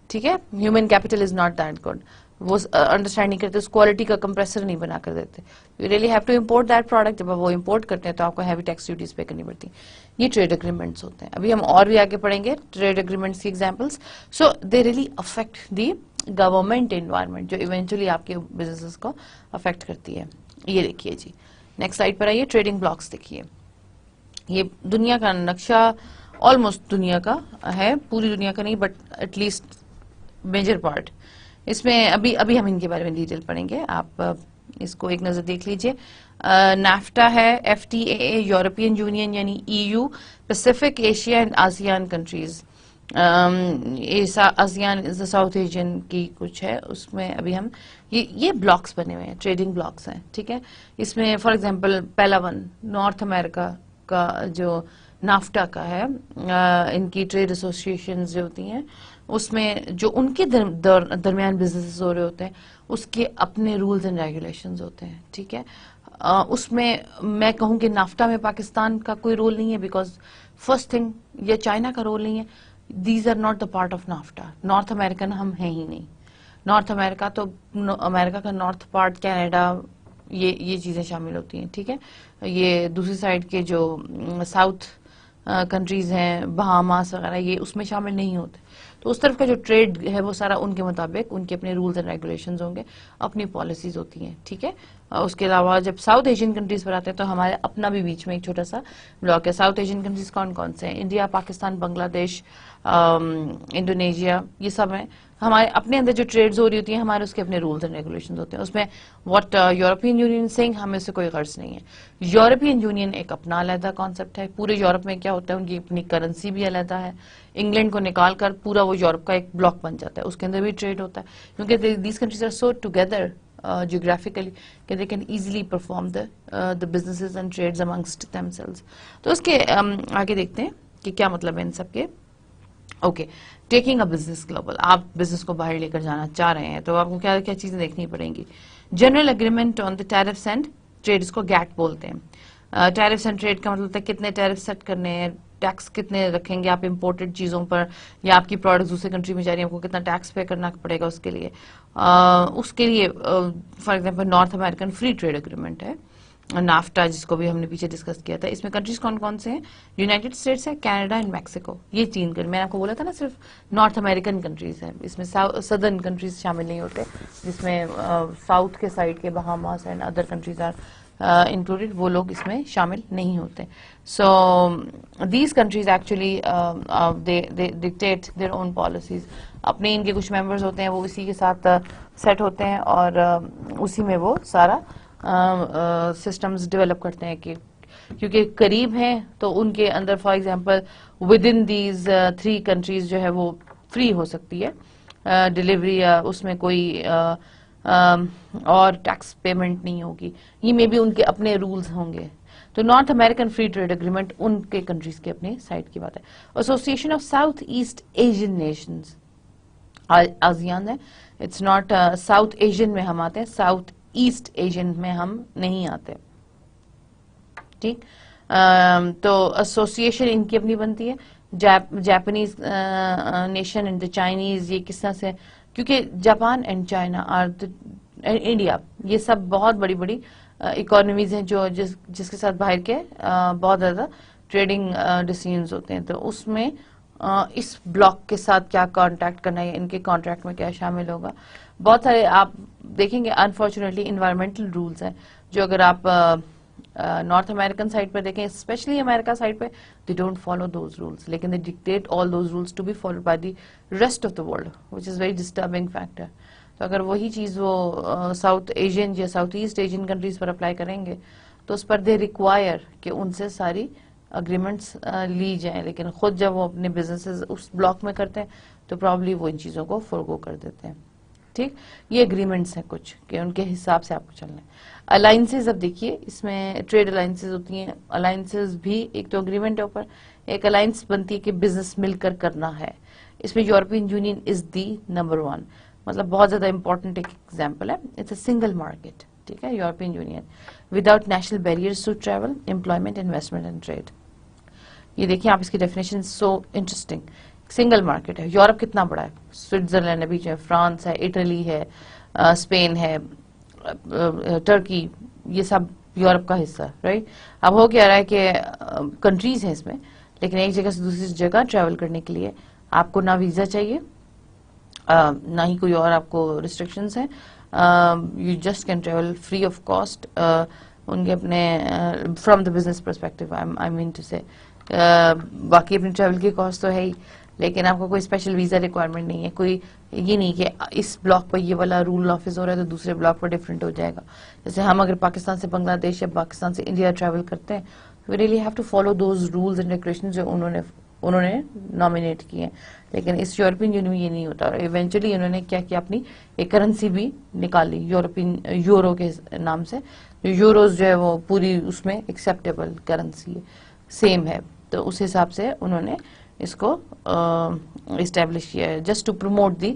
ٹھیک ہے, human capital is not that good. وہ انڈرسٹینڈ نہیں کرتے, اس کوالٹی کا کمپریسر نہیں بنا کر دیتے. You really have to import that product. جب وہ امپورٹ کرتے ہیں تو آپ کو ہیوی ٹیکس ڈیوٹیز پے کرنی پڑتی ہیں. یہ ٹریڈ اگریمنٹس ہوتے ہیں. ابھی ہم اور بھی آگے پڑھیں گے ٹریڈ اگریمنٹس کی examples. So they really affect the government environment, جو ایونچولی آپ کے بزنس کو افیکٹ کرتی ہے. یہ دیکھیے جی, نیکسٹ سلائڈ پر آئیے. ٹریڈنگ بلاکس دیکھیے. یہ دنیا کا نقشہ آلموسٹ دنیا کا ہے, پوری دنیا کا نہیں but at least major part. اس میں ابھی ہم ان کے بارے میں ڈیٹیل پڑھیں گے, آپ اس کو ایک نظر دیکھ لیجئے. نیفٹا ہے, F T A European Union یعنی E U, Pacific Asia and ASEAN countries. ASEAN South Asian کی کچھ ہے, اس میں ابھی ہم یہ بلاکس بنے ہوئے ہیں, ٹریڈنگ بلاکس ہیں, ٹھیک ہے. اس میں فار ایگزامپل پہلا ون نارتھ امریکہ کا جو نافٹا کا ہے, ان کی ٹریڈ ایسوسیشنز جو ہوتی ہیں اس میں جو ان کے درمیان بزنس ہو رہے ہوتے ہیں اس کے اپنے رولز اینڈ ریگولیشنز ہوتے ہیں, ٹھیک ہے. اس میں کہوں کہ نافٹا میں پاکستان کا کوئی رول نہیں ہے, بیکاز فرسٹ تھنگ یا چائنا کا رول نہیں ہے. These are not the part of NAFTA. North American ہم ہیں ہی نہیں. نارتھ امریکہ تو امریکہ کا نارتھ پارٹ, کینیڈا, یہ چیزیں شامل ہوتی ہیں, ٹھیک ہے. یہ دوسری سائڈ کے جو ساؤتھ کنٹریز ہیں, بہاماس وغیرہ, یہ اس میں شامل نہیں ہوتے. تو اس طرف کا جو ٹریڈ ہے وہ سارا ان کے مطابق, ان کے اپنے رولز اینڈ ریگولیشنز ہوں گے, اپنی پالیسیز ہوتی ہیں, ٹھیک ہے. اس کے علاوہ جب ساؤتھ ایشین کنٹریز پر آتے ہیں تو ہمارے اپنا بھی بیچ میں ایک چھوٹا سا بلاک ہے. ساؤتھ ایشین کنٹریز کون کون سے ہیں؟ انڈیا, پاکستان, بنگلہ دیش, انڈونیشیا, یہ سب ہیں. ہمارے اپنے اندر جو ٹریڈز ہو رہی ہوتی ہیں ہمارے اس کے اپنے رولز اینڈ ریگولیشنز ہوتے ہیں. اس میں واٹ یورپین یونین سنگ, ہمیں اس سے کوئی غرض نہیں ہے. یورپین یونین ایک اپنا علیحدہ کانسیپٹ ہے. پورے یورپ میں کیا ہوتا ہے, ان کی اپنی کرنسی بھی علیحدہ ہے. انگلینڈ کو نکال کر پورا وہ یورپ کا ایک بلاک بن جاتا ہے, اس کے اندر بھی ٹریڈ ہوتا ہے, کیونکہ these countries are so together geographically کہ they can easily perform the businesses and trades amongst themselves. تو اس کے آگے دیکھتے ہیں کہ کیا مطلب ہے ان سب کے. Okay, taking a business global. آپ بزنس کو باہر لے کر جانا چاہ رہے ہیں تو آپ کو کیا کیا چیزیں دیکھنی پڑیں گی. General agreement on the tariffs and trade, اس کو گیٹ بولتے ہیں. ٹیرفس اینڈ ٹریڈ کا مطلب ہے کتنے ٹیرف سیٹ کرنے ہیں, ٹیکس کتنے رکھیں گے آپ امپورٹڈ چیزوں پر, یا آپ کی پروڈکٹ دوسرے کنٹری میں جا رہی ہے, آپ کو کتنا ٹیکس پے کرنا پڑے گا اس کے لیے. For example North American free trade agreement ہے نافٹا, جس کو بھی ہم نے پیچھے ڈسکس کیا تھا. اس میں کنٹریز کون کون سے ہیں؟ یونائٹڈ اسٹیٹس ہے, کینیڈا اینڈ میکسیکو. یہ 3 کنٹری, میں نے آپ کو بولا تھا نا صرف نارتھ امریکن کنٹریز ہیں, اس میں سدرن کنٹریز شامل نہیں ہوتے, جس میں ساؤتھ کے سائڈ کے Bahamas and other countries are included, وہ لوگ اس میں شامل نہیں ہوتے. So these countries actually they dictate their own policies. اپنے ان کے کچھ ممبرز ہوتے ہیں وہ اسی کے ساتھ سیٹ ہوتے ہیں اور اسی میں وہ سارا سسٹمز ڈیولپ کرتے ہیں کہ کیونکہ قریب ہیں تو ان کے اندر for example with in these 3 countries جو ہے وہ فری ہو سکتی ہے ڈلیوری یا اس میں کوئی اور ٹیکس پیمنٹ نہیں ہوگی. یہ میں بھی ان کے اپنے رولز ہوں گے. تو North American free trade agreement ان کے کنٹریز کے اپنے سائڈ کی بات ہے. Association of South East Asian nations ASEAN ہے. اٹس ناٹ ساؤتھ ایشین میں ہم آتے ہیں, ساؤتھ ایسٹ ایشین میں ہم نہیں آتے. ٹھیک, تو ایسوسیشن ان کی اپنی بنتی ہے. Japanese nation and the Chinese, یہ کس طرح سے, کیونکہ Japan and China are India, یہ سب بہت بڑی بڑی اکانومیز ہیں جو جس کے ساتھ باہر کے بہت زیادہ ٹریڈنگ ڈیسیژنز ہوتے ہیں. تو اس میں اس بلاک کے ساتھ کیا کانٹیکٹ کرنا ہے, ان کے کانٹریکٹ میں کیا شامل ہوگا. بہت سارے آپ دیکھیں گے انفارچونیٹلی انوائرمنٹل رولز ہیں جو اگر آپ نارتھ امریکن سائڈ پہ دیکھیں, اسپیشلی امریکہ سائڈ پہ, they don't follow those rules, لیکن they dictate all those rules to be followed by the rest of the world, which is very disturbing factor. تو اگر وہی چیز وہ ساؤتھ ایشین یا ساؤتھ ایسٹ ایشین کنٹریز پر اپلائی کریں گے تو اس پر دے ریکوائر کہ ان سے ساری اگریمنٹس لی جائیں, لیکن خود جب وہ اپنے بزنسز اس بلاک میں کرتے ہیں تو پرابلی وہ ان چیزوں کو فورگو کر دیتے ہیں. ٹھیک, یہ اگریمنٹس ہیں کچھ کہ ان کے حساب سے آپ کو چلنا ہے. الائنسز, اب دیکھیے اس میں ٹریڈ الائنسز ہوتی ہیں. الائنسز بھی ایک تو اگریمنٹ ہے اوپر, ایک الائنس بنتی ہے کہ بزنس مل کر کرنا ہے. اس میں European union is the number 1, مطلب بہت زیادہ امپورٹنٹ ایک ایگزامپل ہے. اٹس اے سنگل مارکیٹ, ٹھیک ہے, European Union without national barriers to travel, employment, investment and trade. یہ دیکھیں آپ اس کی definition, so interesting. Single market ہے. یورپ کتنا بڑا ہے, سوئٹزرلینڈ ابھی جو ہے, فرانس ہے, اٹلی ہے, اسپین ہے, ٹرکی, یہ سب یورپ کا حصہ ہے, رائٹ. اب ہو کیا رہا ہے کہ کنٹریز ہیں اس میں, لیکن ایک جگہ سے دوسری جگہ ٹریول کرنے کے لیے آپ کو نہ ویزا چاہیے, نہ ہی کوئی اور آپ کو ریسٹرکشنز ہیں. You just can travel free of cost. ان کے اپنے from the business perspective I mean to say, باقی اپنی ٹریول کی کاسٹ تو ہے ہی, لیکن آپ کو کوئی اسپیشل ویزا ریکوائرمنٹ نہیں ہے. کوئی یہ نہیں کہ اس بلاک پر یہ والا رول آفس ہو رہا ہے تو دوسرے بلاک پر ڈفرینٹ ہو جائے گا. جیسے ہم اگر پاکستان سے بنگلہ دیش یا پاکستان سے انڈیا ٹریول کرتے ہیں, we really have to follow those rules and regulations جو انہوں نے نامینیٹ کیے ہیں. لیکن اس یورپین یونین میں یہ نہیں ہوتا. اور ایونچولی انہوں نے کیا اپنی ایک کرنسی بھی نکال لی یورپین یورو کے نام سے. یوروز جو ہے وہ پوری اس میں ایکسیپٹیبل کرنسی ہے, سیم ہے. تو اس حساب سے انہوں نے اس کو اسٹیبلش کیا ہے just to promote the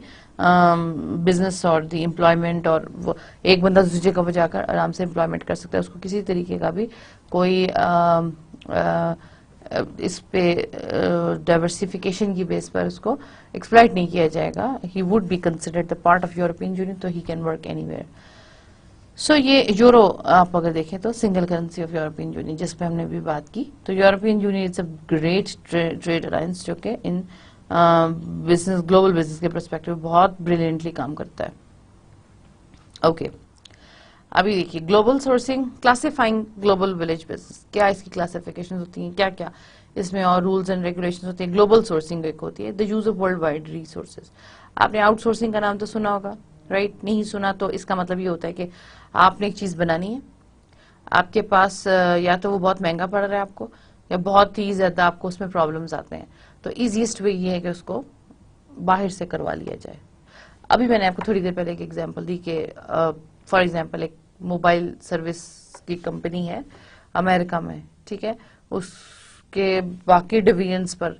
business اور دی امپلائمنٹ. اور وہ ایک بندہ دوسری جگہ پہ جا کر آرام سے امپلائمنٹ کر سکتا ہے, اس کو کسی طریقے کا بھی کوئی اس پہ ڈائیورسیفیکیشن کی بیس پر اس کو ایکسپلائٹ نہیں کیا جائے گا. He would be considered the part of European Union, تو he can work anywhere. So یہ یورو آپ اگر دیکھیں تو single currency of European Union, جس پہ ہم نے بھی بات کی. تو European Union it's a great trade alliance جو کہ ان بزنس گلوبل بزنس کے پرسپیکٹو بہت بریلینٹلی کام کرتا ہے. اوکے, ابھی دیکھیے global sourcing, classifying global village business, کیا اس کی کلاسیفیکیشن ہوتی ہیں, کیا کیا اس میں اور رولز اینڈ ریگولیشن ہوتے ہیں. گلوبل سورسنگ ایک ہوتی ہے the use of world wide resources. آپ نے آؤٹ سورسنگ کا نام تو سنا ہوگا, رائٹ. نہیں سنا تو اس کا مطلب یہ ہوتا ہے کہ آپ نے ایک چیز بنانی ہے, آپ کے پاس یا تو وہ بہت مہنگا پڑ رہا ہے آپ کو, یا بہت ہی زیادہ آپ کو اس میں پرابلمز آتے ہیں. تو ایزیسٹ وے یہ ہے کہ اس کو باہر سے کروا لیا جائے. ابھی میں نے آپ کو تھوڑی دیر پہلے ایک ایگزامپل دی کہ فار ایگزامپل ایک موبائل سروس کی کمپنی ہے امریکہ میں, ٹھیک ہے, اس کے باقی ڈویژنس پر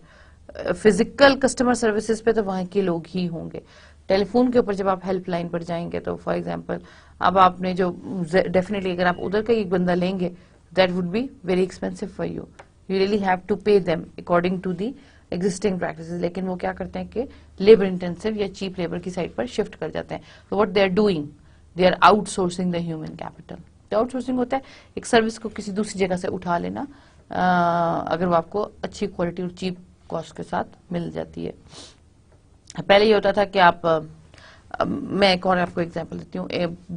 فزیکل کسٹمر سروسز پہ تو وہاں کے لوگ ہی ہوں گے. ٹیلی فون کے اوپر جب آپ ہیلپ لائن پر جائیں گے تو فار ایگزامپل اب آپ نے جو ڈیفینیٹلی اگر آپ ادھر کا ایک بندہ لیں گے that would be very expensive for you. You really have to pay them according to the existing practices. لیکن وہ کیا کرتے ہیں کہ لیبر انٹینسو یا چیپ لیبر کی سائڈ پر شفٹ کر جاتے ہیں. تو what they are doing, they are outsourcing the human capital. تو آؤٹ سورسنگ ہوتا ہے ایک سروس کو کسی دوسری جگہ سے اٹھا لینا, اگر وہ آپ کو اچھی کوالٹی اور چیپ کاسٹ کے ساتھ مل جاتی ہے. پہلے یہ ہوتا تھا کہ آپ, میں ایک اور آپ کو ایگزامپل دیتی ہوں.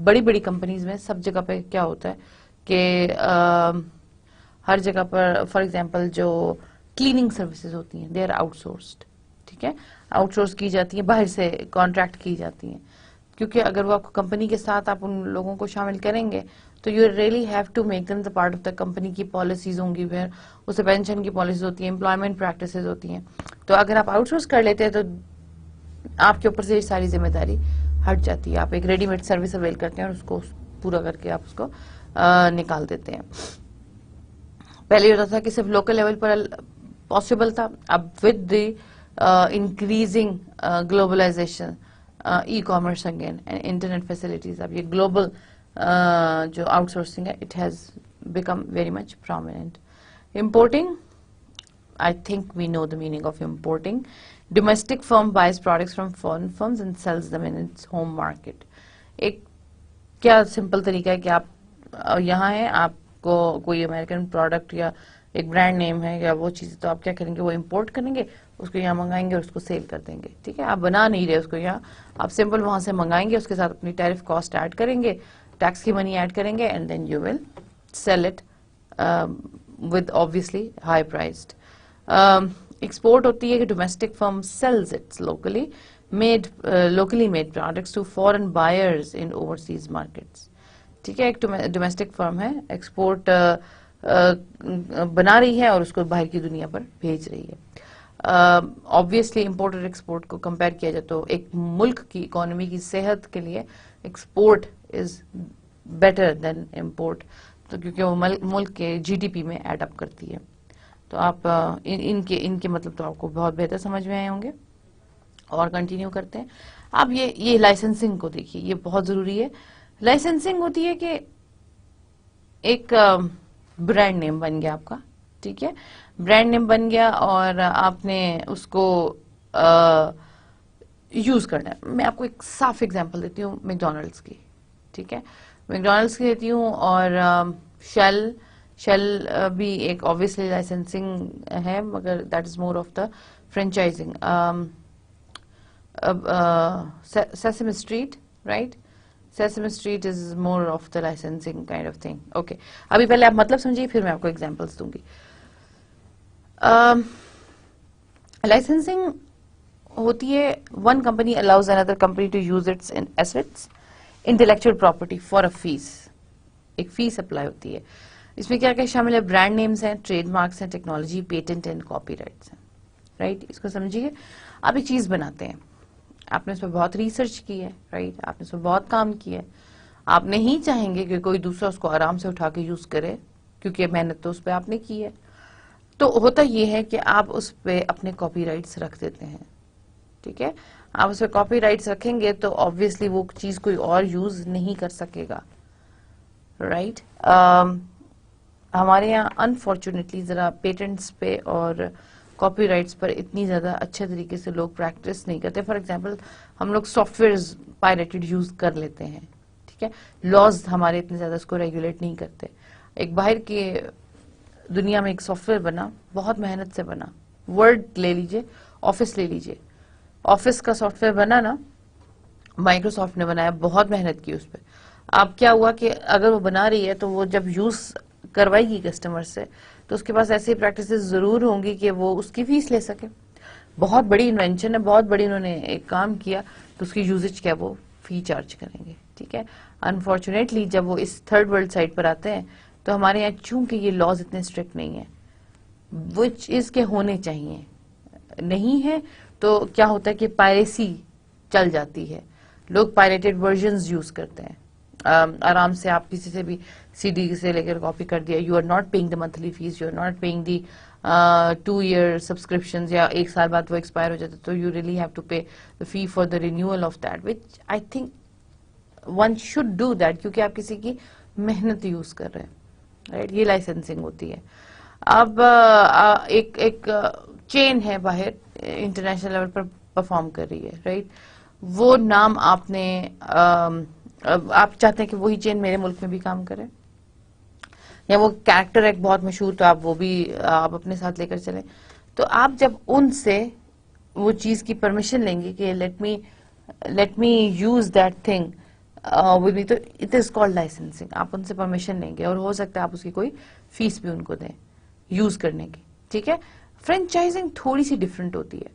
بڑی بڑی کمپنیز میں سب جگہ پہ کیا ہوتا ہے کہ ہر جگہ پر فار ایگزامپل جو کلیننگ سروسز ہوتی ہیں دے آر آؤٹ سورسڈ, ٹھیک ہے, آؤٹ سورس کی جاتی ہیں, باہر سے کانٹریکٹ کی جاتی ہیں, کیونکہ اگر وہ آپ کو کمپنی کے ساتھ آپ ان لوگوں کو شامل کریں گے تو you really have to make them the part of the company کی پالیسیز ہوں گی, پھر اسے پینشن کی پالیسیز ہوتی ہیں, امپلائمنٹ پریکٹسز ہوتی ہیں. تو اگر آپ آؤٹ سورس کر لیتے ہیں تو آپ کے اوپر سے یہ ساری ذمہ داری ہٹ جاتی ہے. آپ ایک ریڈی میڈ سروس اویل کرتے ہیں اور اس کو پورا کر کے آپ اس کو نکال دیتے ہیں. پہلے یہ ہوتا تھا کہ صرف لوکل لیول پر پاسبل تھا, اب with the increasing globalisation, e commerce again and internet facilities, اب یہ گلوبل جو آؤٹ سورسنگ ہے it has become very much prominent. Importing, I think we know the meaning of importing. Domestic firm buys products from foreign firms and sells them in its home market. ایک کیا سمپل طریقہ ہے کہ آپ یہاں ہیں, آپ کو کوئی امریکن پروڈکٹ یا ایک برانڈ نیم ہے یا وہ چیز, تو آپ کیا کریں گے, وہ امپورٹ کریں گے, اس کو یہاں منگائیں گے اور اس کو سیل کر دیں گے. ٹھیک ہے, آپ بنا نہیں رہے اس کو یہاں, آپ سمپل وہاں سے منگائیں گے, اس کے ساتھ اپنی ٹیرف کاسٹ ایڈ کریں گے, ٹیکس کی منی ایڈ کریں گے, and then you will sell it with obviously high priced. Export ہوتی ہے کہ domestic firm sells its locally made products to foreign buyers in overseas markets. ٹھیک ہے, ایک ڈومیسٹک فرم ہے, ایکسپورٹ بنا رہی ہے اور اس کو باہر کی دنیا پر بھیج رہی ہے. obviously امپورٹ اور ایکسپورٹ کو کمپیئر کیا جائے تو ایک ملک کی اکانومی کی صحت کے لیے export is better than import, تو کیونکہ وہ ملک کے جی ڈی پی میں ایڈ اپ کرتی ہے. تو آپ ان کے مطلب تو آپ کو بہت بہتر سمجھ میں آئے ہوں گے. اور کنٹینیو کرتے ہیں. اب یہ لائسنسنگ کو دیکھیے, یہ بہت ضروری ہے. لائسنسنگ ہوتی ہے کہ ایک برانڈ نیم بن گیا آپ کا, ٹھیک ہے, برانڈ نیم بن گیا اور آپ نے اس کو یوز کرنا ہے. میں آپ کو ایک صاف ایگزامپل دیتی ہوں میکڈونلڈس کی. ٹھیک ہے, میکڈونلڈس کی دیتی ہوں, اور شیل بھی ایک obviously لائسنسنگ ہے, مگر that is more of the franchising. Sesame Street, right, Sesame Street is more of the licensing kind of thing. Okay, ابھی پہلے آپ مطلب سمجھیے, پھر میں آپ کو ایگزامپلس دوں گی. لائسنسنگ ہوتی ہے, one company allows another company to use its assets, intellectual property for a fees. ایک فیس اپلائی ہوتی ہے. اس میں کیا کیا شامل ہے, برانڈ نیمز ہیں, ٹریڈ مارکس ہیں, technology, patent and copy rights ہیں. رائٹ, اس کو سمجھیے. آپ ایک چیز بناتے ہیں, آپ نے اس پہ بہت ریسرچ کی ہے, رائٹ, آپ نے اس پہ بہت کام کیا ہے. آپ نہیں چاہیں گے کہ کوئی دوسرا اس کو آرام سے اٹھا کے یوز کرے, کیونکہ محنت تو اس پہ آپ نے کی ہے. تو ہوتا یہ ہے کہ آپ اس پہ اپنے کاپی رائٹس رکھ دیتے ہیں. ٹھیک ہے, آپ اس پہ کاپی رائٹس رکھیں گے تو obviously وہ چیز کوئی اور یوز نہیں کر سکے گا. رائٹ, ہمارے یہاں انفارچونیٹلی ذرا پیٹنٹس پہ اور کاپی رائٹس پر اتنی زیادہ اچھے طریقے سے لوگ پریکٹس نہیں کرتے. فار ایگزامپل, ہم لوگ سافٹ ویئرز پائریٹڈ یوز کر لیتے ہیں. ٹھیک ہے, لاز ہمارے اتنے زیادہ اس کو ریگولیٹ نہیں کرتے. ایک باہر کے دنیا میں ایک سافٹ ویئر بنا, بہت محنت سے بنا. ورڈ لے لیجئے, آفس لے لیجئے, آفس کا سافٹ ویئر بنا نا, مائکروسافٹ نے بنایا, بہت محنت کی اس پہ. اب کیا ہوا کہ اگر وہ بنا رہی ہے تو وہ جب یوز کروائے گی کسٹمر سے تو اس کے پاس ایسی پریکٹسز ضرور ہوں گی کہ وہ اس کی فیس لے سکے. بہت بڑی انوینشن ہے, بہت بڑی انہوں نے ایک کام کیا, تو اس کی یوزج کیا وہ فی چارج کریں گے. ٹھیک ہے, انفارچونیٹلی جب وہ اس تھرڈ ورلڈ سائٹ پر آتے ہیں تو ہمارے یہاں چونکہ یہ لاز اتنے اسٹرکٹ نہیں ہیں, وچ از کے ہونے چاہیے, نہیں ہے, تو کیا ہوتا ہے کہ پائریسی چل جاتی ہے. لوگ پائریٹڈ ورژنز یوز کرتے ہیں. آرام سے آپ کسی سے بھی سی ڈی سے لے کر کاپی کر دیا, you are not paying the monthly fee, you are not paying the 2 year subscription, یا 1 سال بعد وہ ایکسپائر ہو جاتا, تو you really have to pay the fee for the renewal of that, which I think one should do that, کیونکہ آپ کسی کی محنت یوز کر رہے ہیں. رائٹ, یہ لائسنسنگ ہوتی ہے. اب ایک چین ہے باہر, انٹرنیشنل لیول پر پرفارم کر رہی ہے. رائٹ, وہ نام آپ نے آپ چاہتے ہیں کہ وہی چین میرے ملک میں بھی کام کرے, یا وہ کریکٹر ایک بہت مشہور, تو آپ وہ بھی آپ اپنے ساتھ لے کر چلیں. تو آپ جب ان سے وہ چیز کی پرمیشن لیں گے کہ let me use that thing with me, تو اٹ از کالڈ لائسنسنگ. آپ ان سے پرمیشن لیں گے اور ہو سکتا ہے آپ اس کی کوئی فیس بھی ان کو دیں یوز کرنے کی. ٹھیک ہے, فرینچائزنگ تھوڑی سی ڈفرینٹ ہوتی ہے.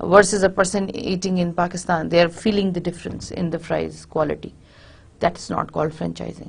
versus a person eating in Pakistan, they are feeling the difference in the fries quality. That is not called franchising.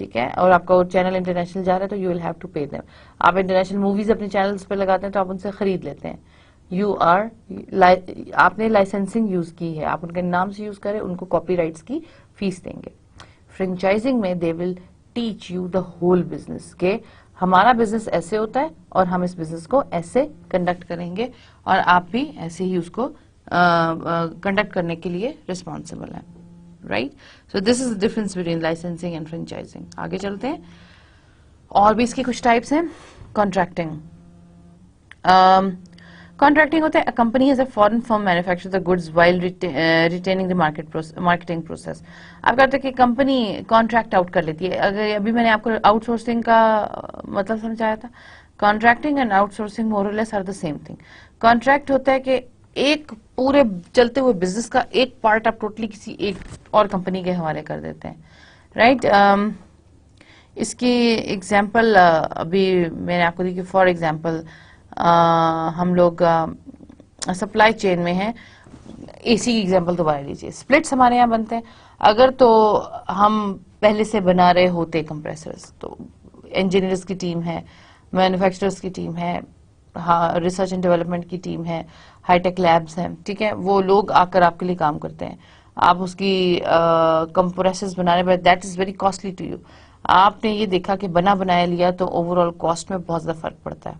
ٹھیک ہے, اور آپ کا چینل انٹرنیشنل جا رہا ہے تو you will have to pay them. آپ انٹرنیشنل موویز اپنے چینلز پہ لگاتے ہیں تو آپ ان سے خرید لیتے ہیں. آپ نے لائسنسنگ یوز کی ہے, آپ ان کے نام سے یوز کریں, ان کو کاپی رائٹس کی فیس دیں گے. فرینچائزنگ میں they will teach you the whole business, کہ ہمارا بزنس ایسے ہوتا ہے اور ہم اس بزنس کو ایسے کنڈکٹ کریں گے, اور آپ بھی ایسے ہی اس کو کنڈکٹ کرنے کے لیے ریسپانسبل ہیں. Right, so this is the difference between licensing and franchising. آگے چلتے ہیں, اور بھی اس کی کچھ ٹائپس ہیں. کانٹریکٹنگ. کانٹریکٹنگ ہوتا ہے company as a foreign firm manufacture the goods while retaining the marketing process. آپ کہتے ہیں کہ کمپنی کانٹریکٹ آؤٹ کر لیتی ہے. اگر ابھی میں نے آپ کو آؤٹ سورسنگ کا مطلب سمجھایا تھا, contracting and outsourcing more or less are the same thing. Contract ہوتا ہے کہ ایک پورے چلتے ہوئے بزنس کا ایک پارٹ آپ ٹوٹلی کسی ایک اور کمپنی کے حوالے کر دیتے ہیں. رائٹ, اس کی ایگزامپل ابھی میں نے آپ کو دی کہ فار ایگزامپل ہم لوگ سپلائی چین میں ہیں. اے سی کی ایگزامپل دوبارہ لیجیے. اسپلٹس ہمارے یہاں بنتے ہیں. اگر تو ہم پہلے سے بنا رہے ہوتے کمپریسرز, تو انجینئرز کی ٹیم ہے, مینوفیکچررز کی ٹیم ہے, ریسرچ اینڈ ڈیولپمنٹ کی ٹیم ہے, ہائی ٹیک لیبس ہیں, ٹھیک ہے, وہ لوگ آ کر آپ کے لیے کام کرتے ہیں. آپ اس کی کمپریسرز بنانے پر that is very costly to you. آپ نے یہ دیکھا کہ بنا بنایا لیا تو اوور آل کاسٹ میں بہت زیادہ فرق پڑتا ہے.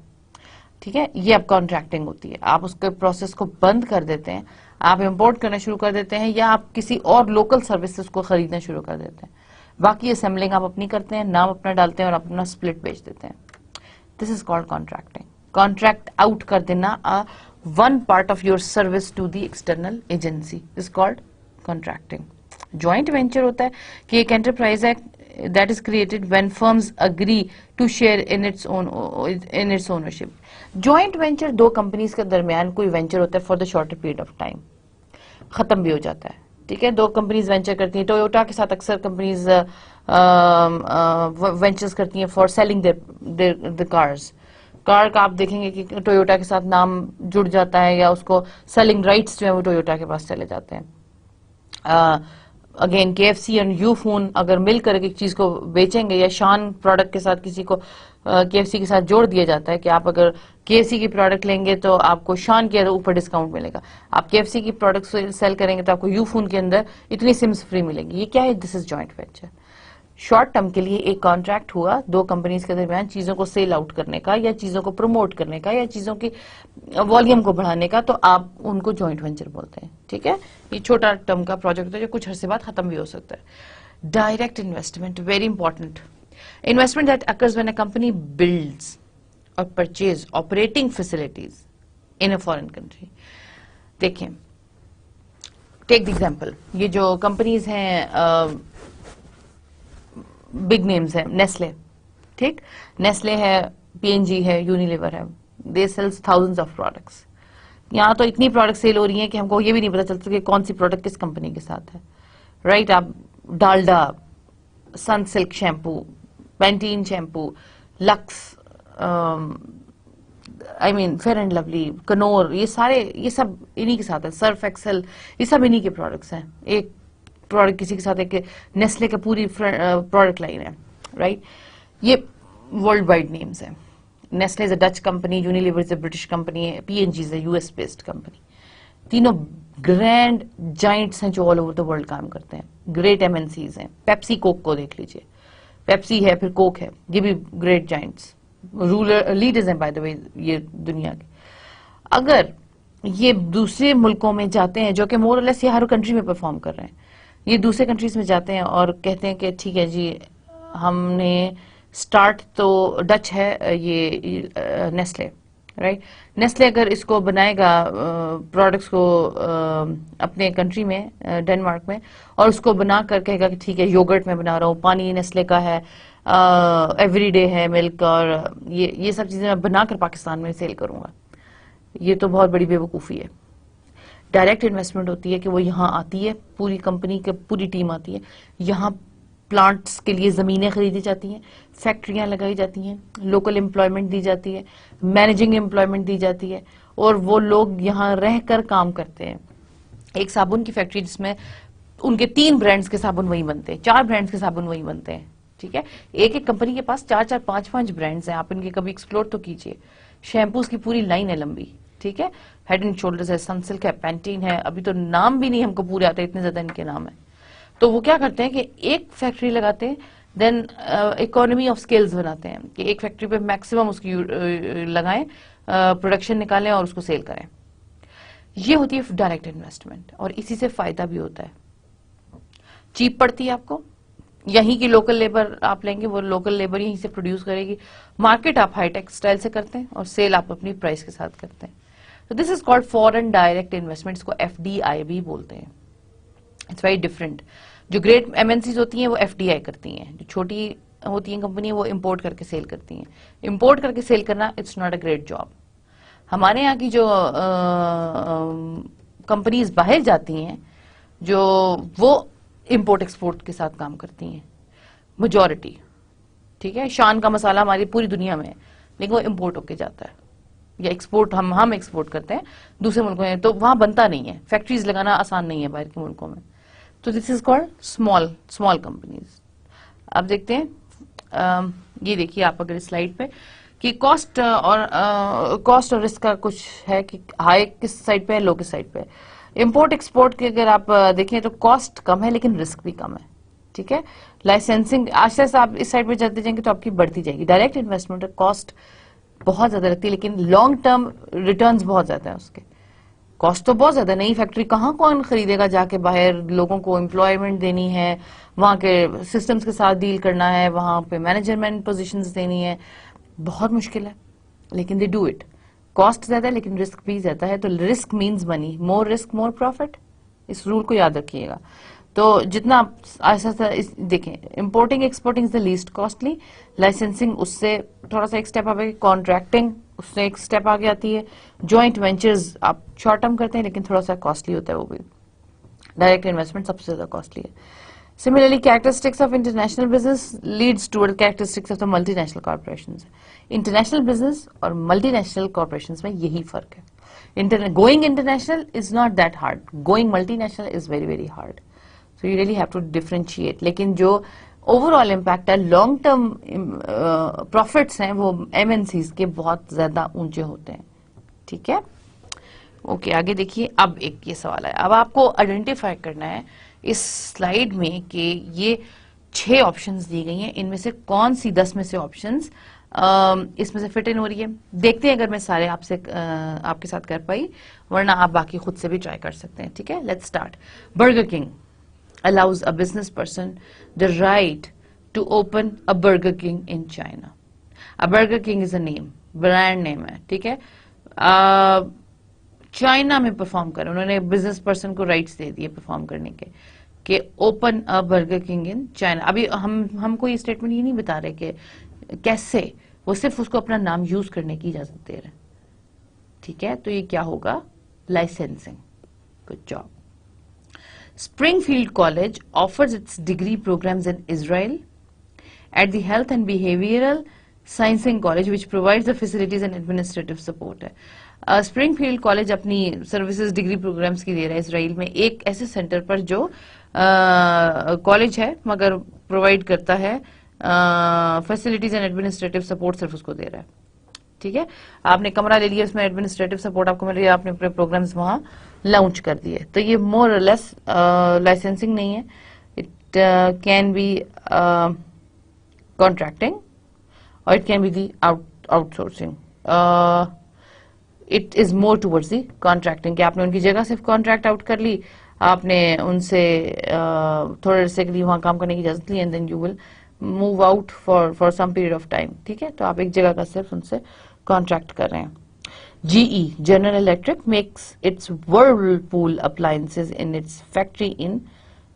ٹھیک ہے, یہ اب کانٹریکٹنگ ہوتی ہے. آپ اس کے پروسیس کو بند کر دیتے ہیں, آپ امپورٹ کرنا شروع کر دیتے ہیں, یا آپ کسی اور لوکل سروسز کو خریدنا شروع کر دیتے ہیں. باقی اسمبلنگ آپ اپنی کرتے ہیں, نام اپنا ڈالتے ہیں اور اپنا اسپلٹ بیچ دیتے ہیں. This is called contracting. Contract out کر دینا one part of your service to the external agency is called contracting. Joint venture ہوتا ہے کہ ایک انٹرپرائز ہے that is created when firms agree to share in its ownership. Joint venture دو کمپنیز کے درمیان کوئی وینچر ہوتا ہے for the shorter period of time, ختم بھی ہو جاتا ہے. ٹھیک ہے, دو کمپنیز وینچر کرتی ہیں. ٹویوٹا کے ساتھ اکثر کمپنیز وینچرز کرتی ہیں فار سیلنگ دا کارز. کار کا آپ دیکھیں گے کہ ٹویوٹا کے ساتھ نام جڑ جاتا ہے, یا اس کو سیلنگ رائٹس جو ہیں وہ ٹویوٹا کے پاس چلے جاتے ہیں. Again K F C and Ufone اگر مل کر ایک چیز کو بیچیں گے, یا شان پروڈکٹ کے ساتھ کسی کو کے ایف سی کے ساتھ جوڑ دیا جاتا ہے کہ آپ اگر کے ایف سی کی پروڈکٹ لیں گے تو آپ کو شان کے اوپر ڈسکاؤنٹ ملے گا. آپ کے ایف سی کی پروڈکٹ سیل کریں گے تو آپ کو یو فون کے اندر اتنی سمس فری ملیں گی. یہ کیا ہے؟ This is joint venture. Short term کے لیے ایک کانٹریکٹ ہوا دو کمپنیز کے درمیان چیزوں کو سیل آؤٹ کرنے کا, یا چیزوں کو پروموٹ کرنے کا, یا چیزوں کی والیوم کو بڑھانے کا, تو آپ ان کو جوائنٹ وینچر بولتے ہیں. ٹھیک ہے, یہ چھوٹا ٹرم کا پروجیکٹ ہوتا ہے جو کچھ عرصے بعد ختم بھی ہو سکتا ہے. Direct investment, very important. Investment that occurs when a company builds or purchase operating facilities in a foreign country. دیکھیں, ٹیک دی ایگزامپل, یہ جو کمپنیز ہیں بگ نیمز ہیں, نیسلے. ٹھیک, نیسلے ہے, پی این جی ہے, یونیلیور ہے, they sells thousands of products. یہاں تو اتنی پروڈکٹ سیل ہو رہی ہیں کہ ہم کو یہ بھی نہیں پتا چلتا کہ کون سی پروڈکٹ کس کمپنی کے ساتھ ہے. رائٹ, آپ Dalda, Sunsilk shampoo, Pantene shampoo, Lux, I mean fair and lovely, Knorr, یہ سب انہی کے ساتھ ہے. سرف ایکسل, یہ سب انہی کے پروڈکٹس ہیں. ایک پروڈکٹ کسی کے ساتھ, ایک نیسلے کا پوری پروڈکٹ لائن ہے. رائٹ, یہ ورلڈ وائڈ نیمز ہیں. Nestle is a Dutch company, Unilever is a British company, P N G is a U S based company. تینوں گرینڈ جائنٹس ہیں جو آل اوور دا ورلڈ کام کرتے ہیں. گریٹ ایم این سیز ہیں. پیپسی کوک کو دیکھ لیجیے, پیپسی ہے, پھر کوک ہے, یہ بھی گریٹ جائنٹس, لیڈرز ہیں بائی دا وے یہ دنیا کے. اگر یہ دوسرے ملکوں میں جاتے ہیں جو کہ مور اور لیس یہ ہر کنٹری میں پرفارم کر رہے ہیں, یہ دوسرے کنٹریز میں جاتے ہیں اور کہتے ہیں کہ ٹھیک ہے جی, ہم نے اسٹارٹ تو ڈچ ہے یہ نیسلے. رائٹ, نیسلے اگر اس کو بنائے گا پروڈکٹس کو اپنے کنٹری میں, ڈنمارک میں, اور اس کو بنا کر کہے گا کہ ٹھیک ہے یوگرٹ میں بنا رہا ہوں, پانی نیسلے کا ہے, ایوری ڈے ہے ملک, اور یہ سب چیزیں میں بنا کر پاکستان میں سیل کروں گا, یہ تو بہت بڑی بے وقوفی ہے. ڈائریکٹ انویسٹمنٹ ہوتی ہے کہ وہ یہاں آتی ہے, پوری کمپنی کی پوری ٹیم آتی ہے, یہاں پلانٹس کے لیے زمینیں خریدی جاتی ہیں, فیکٹریاں لگائی جاتی ہیں, لوکل امپلائمنٹ دی جاتی ہے, مینیجنگ امپلائمنٹ دی جاتی ہے, اور وہ لوگ یہاں رہ کر کام کرتے ہیں. ایک صابن کی فیکٹری جس میں ان کے 3 برانڈز کے صابن وہی بنتے ہیں, 4 برانڈز کے صابن وہی بنتے ہیں. ٹھیک ہے. ایک ایک کمپنی کے پاس 4 4 5 5 برانڈز ہیں, آپ ان کے کبھی ایکسپلور تو کیجئے. شیمپوز کی پوری لائن ہے لمبی, ٹھیک ہے, ہیڈ اینڈ شولڈرز ہے, سنسلک ہے, پینٹین ہے, ابھی تو نام بھی نہیں ہم کو پورے آتے, اتنے زیادہ ان کے نام ہیں. تو وہ کیا کرتے ہیں کہ ایک فیکٹری لگاتے ہیں, دین اکانومی آف اسکلز بناتے ہیں کہ ایک فیکٹری پہ میکسیمم اس کی لگائیں, پروڈکشن نکالیں اور اس کو سیل کریں. یہ ہوتی ہے ڈائریکٹ انویسٹمنٹ, اور اسی سے فائدہ بھی ہوتا ہے. چیپ پڑتی ہے آپ کو, یہیں کی لوکل لیبر آپ لیں گے, وہ لوکل لیبر یہیں سے پروڈیوس کرے گی. مارکیٹ آپ ہائی ٹیک اسٹائل سے کرتے ہیں اور سیل آپ اپنی پرائس کے ساتھ کرتے ہیں. تو this is called foreign direct investment, اس کو FDI بھی بولتے ہیں. It's very different. جو گریٹ MNCs ہوتی ہیں وہ FDI کرتی ہیں, جو چھوٹی ہوتی ہیں کمپنی وہ امپورٹ کر کے سیل کرتی ہیں. امپورٹ کر کے سیل کرنا it's not a great job. ہمارے یہاں کی جو کمپنیز باہر جاتی ہیں, جو وہ امپورٹ ایکسپورٹ کے ساتھ کام کرتی ہیں میجورٹی, ٹھیک ہے. شان کا مسالہ ہماری پوری دنیا میں ہے, لیکن وہ امپورٹ ہو کے جاتا ہے, یا ایکسپورٹ ہم ایکسپورٹ کرتے ہیں دوسرے ملکوں میں, تو وہاں بنتا نہیں ہے. فیکٹریز لگانا آسان نہیں ہے باہر کے ملکوں میں. تو this is called small companies. اب دیکھتے ہیں, یہ دیکھیے آپ اگر اس سلائیڈ پہ کہ کاسٹ اور رسک کا کچھ ہے کہ ہائی کس سائڈ پہ ہے, لو کس سائڈ پہ ہے. امپورٹ ایکسپورٹ کے اگر آپ دیکھیں تو کاسٹ کم ہے لیکن رسک بھی کم ہے, ٹھیک ہے. لائسنسنگ آہستہ آہستہ آپ اس سائڈ پہ جاتے جائیں گے تو آپ کی بڑھتی جائے گی. ڈائریکٹ انویسٹمنٹ کاسٹ بہت زیادہ رہتی ہے لیکن لانگ ٹرم ریٹرنز بہت زیادہ ہیں اس کے. کاسٹ تو بہت زیادہ, نئی فیکٹری کہاں کون خریدے گا جا کے, باہر لوگوں کو امپلائمنٹ دینی ہے, وہاں کے سسٹمز کے ساتھ ڈیل کرنا ہے, وہاں پہ مینجمنٹ پوزیشنز دینی ہے, بہت مشکل ہے, لیکن دے ڈو اٹ. کاسٹ زیادہ ہے لیکن رسک بھی زیادہ ہے, تو risk means money, more risk more profit. اس رول کو یاد رکھیے گا. تو جتنا ایسا دیکھیں, importing exporting is the least costly, licensing اس سے تھوڑا سا ایک اسٹیپ آگے, کانٹریکٹنگ اس سے ایک اسٹیپ آگے آتی ہے, جوائنٹ وینچرز آپ شارٹ ٹرم کرتے ہیں لیکن تھوڑا سا کاسٹلی ہوتا ہے وہ بھی. ڈائریکٹ انویسٹمنٹ سب سے زیادہ کاسٹلی ہے. Similarly, characteristics of international business leads toward characteristics of the multinational corporations. International business اور multinational corporations میں یہی فرق ہے. Going international is not that hard. Going multinational is very, very hard. So you really have to differentiate. لیکن جو overall impact ہے, long term profits ہیں, وہ MNCs کے بہت زیادہ اونچے ہوتے ہیں, ٹھیک ہے. اوکے, آگے دیکھیے. اب ایک یہ سوال ہے, اب آپ کو آئیڈینٹیفائی کرنا ہے اس سلائیڈ میں کہ یہ 6 آپشنز دی گئی ہیں, ان میں سے کون سی 10 میں سے آپشنز اس میں سے فٹ ان ہو رہی ہے. دیکھتے ہیں اگر میں سارے آپ کے ساتھ کر پائی, ورنہ آپ باقی خود سے بھی ٹرائی کر سکتے ہیں, ٹھیک ہے. Let's start. Burger king allows a business person the right to open a Burger King in China. A Burger King is a name, brand name ہے, ٹھیک ہے. چائنا میں پرفارم کر, انہوں نے بزنس پرسن کو رائٹس دے دیے پرفارم کرنے کے کہ open a burger king in China. ابھی ہم کو یہ اسٹیٹمنٹ یہ نہیں بتا رہے کہ کیسے, وہ صرف اس کو اپنا نام یوز کرنے کی اجازت دے رہے, ٹھیک ہے. تو یہ کیا ہوگا, licensing. Good job. Springfield College offers its degree programs in Israel at the Health and Behavioral Sciences College, which provides the facilities and administrative support. Spring college اپنی سروسز ڈگری پروگرامز کی دے رہا ہے اسرائیل میں, ایک ایسے سینٹر پر جو کالج ہے مگر پرووائڈ کرتا ہے فیسلٹیز اینڈ ایڈمنسٹریٹو سپورٹ, صرف اس کو دے رہا ہے, ٹھیک ہے. آپ نے کمرہ لے لیا, اس میں ایڈمنسٹریٹو سپورٹ آپ کو مل رہی ہے, آپ نے اپنے پروگرامز وہاں لانچ کر دیے. تو یہ مور اور لیس لائسنسنگ نہیں ہے, اٹ کین بی کانٹریکٹنگ اور it can be the outsourcing. It is more towards the contracting, کہ آپ نے ان کی جگہ صرف کانٹریکٹ آؤٹ کر لی, آپ نے ان سے تھوڑے عرصے کے لیے وہاں کام کرنے کی اجازت لی, and then you will move out for some period of time, ٹھیک ہے. تو آپ ایک جگہ کا صرف ان سے کانٹریکٹ کر رہے ہیں. GE General Electric makes its Whirlpool appliances in its factory in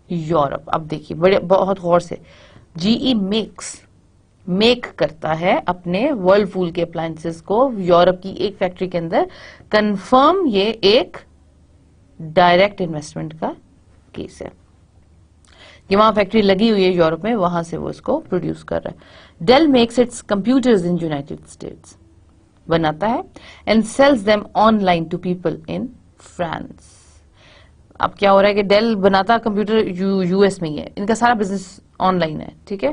Europe. اب دیکھیے بہت غور سے, GE میک کرتا ہے اپنے ورلپول کے اپلائنسز کو یورپ کی ایک فیکٹری کے اندر. کنفرم یہ ایک ڈائریکٹ انویسٹمنٹ کا کیس ہے کہ وہاں فیکٹری لگی ہوئی ہے یورپ میں, وہاں سے وہ اس کو پروڈیوس کر رہا ہے. Dell makes its computers in United States, بناتا ہے, and sells them online to people in France. اب کیا ہو رہا ہے کہ ڈیل بناتا کمپیوٹر US میں ہی ہے, ان کا سارا بزنس آن لائن ہے, ٹھیک ہے.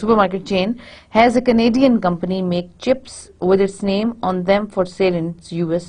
supermarket chain has a Canadian company make chips with its name on them for sale in its US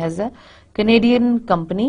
has a Canadian company,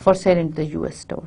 for sale in the US store,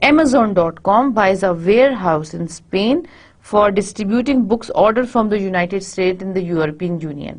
Amazon.com buys a warehouse in Spain for distributing books ordered from the United States and the European Union.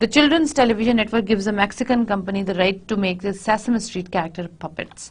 The Children's Television Network gives a Mexican company the right to make the Sesame Street character puppets.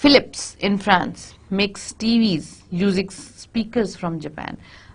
Philips in France makes TVs using speakers from Japan.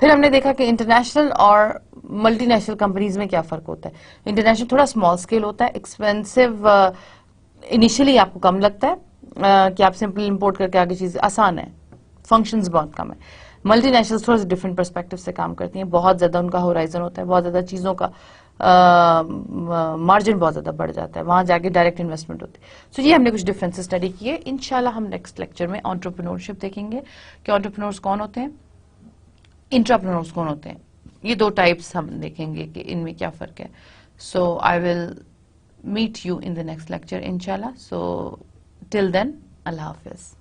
پھر ہم نے دیکھا کہ انٹرنیشنل اور ملٹی نیشنل کمپنیز میں کیا فرق ہوتا ہے. انٹرنیشنل تھوڑا اسمال اسکیل ہوتا ہے, ایکسپینسو, انیشلی آپ کو کم لگتا ہے کہ آپ سمپل امپورٹ کر کے آگے چیز آسان ہے, فنکشنز بہت کم ہے. ملٹی نیشنل تھوڑا سا ڈفرنٹ پرسپیکٹو سے کام کرتی ہیں, بہت زیادہ ان کا ہورائزن ہوتا ہے, بہت زیادہ چیزوں کا مارجن بہت زیادہ بڑھ جاتا ہے, وہاں جا کے ڈائریکٹ انویسٹمنٹ ہوتی ہے. سو یہ ہم نے کچھ ڈفرینس اسٹڈی کیے. انشاءاللہ ہم نیکسٹ لیکچر میں انٹرپرینورشپ دیکھیں گے کہ انٹرپرینورس کون ہوتے ہیں, انٹراپرینورس کون ہوتے ہیں. یہ دو ٹائپس ہم دیکھیں گے کہ ان میں کیا فرق ہے. So I will meet you in the next lecture انشاءاللہ. سو ٹل دین اللہ حافظ.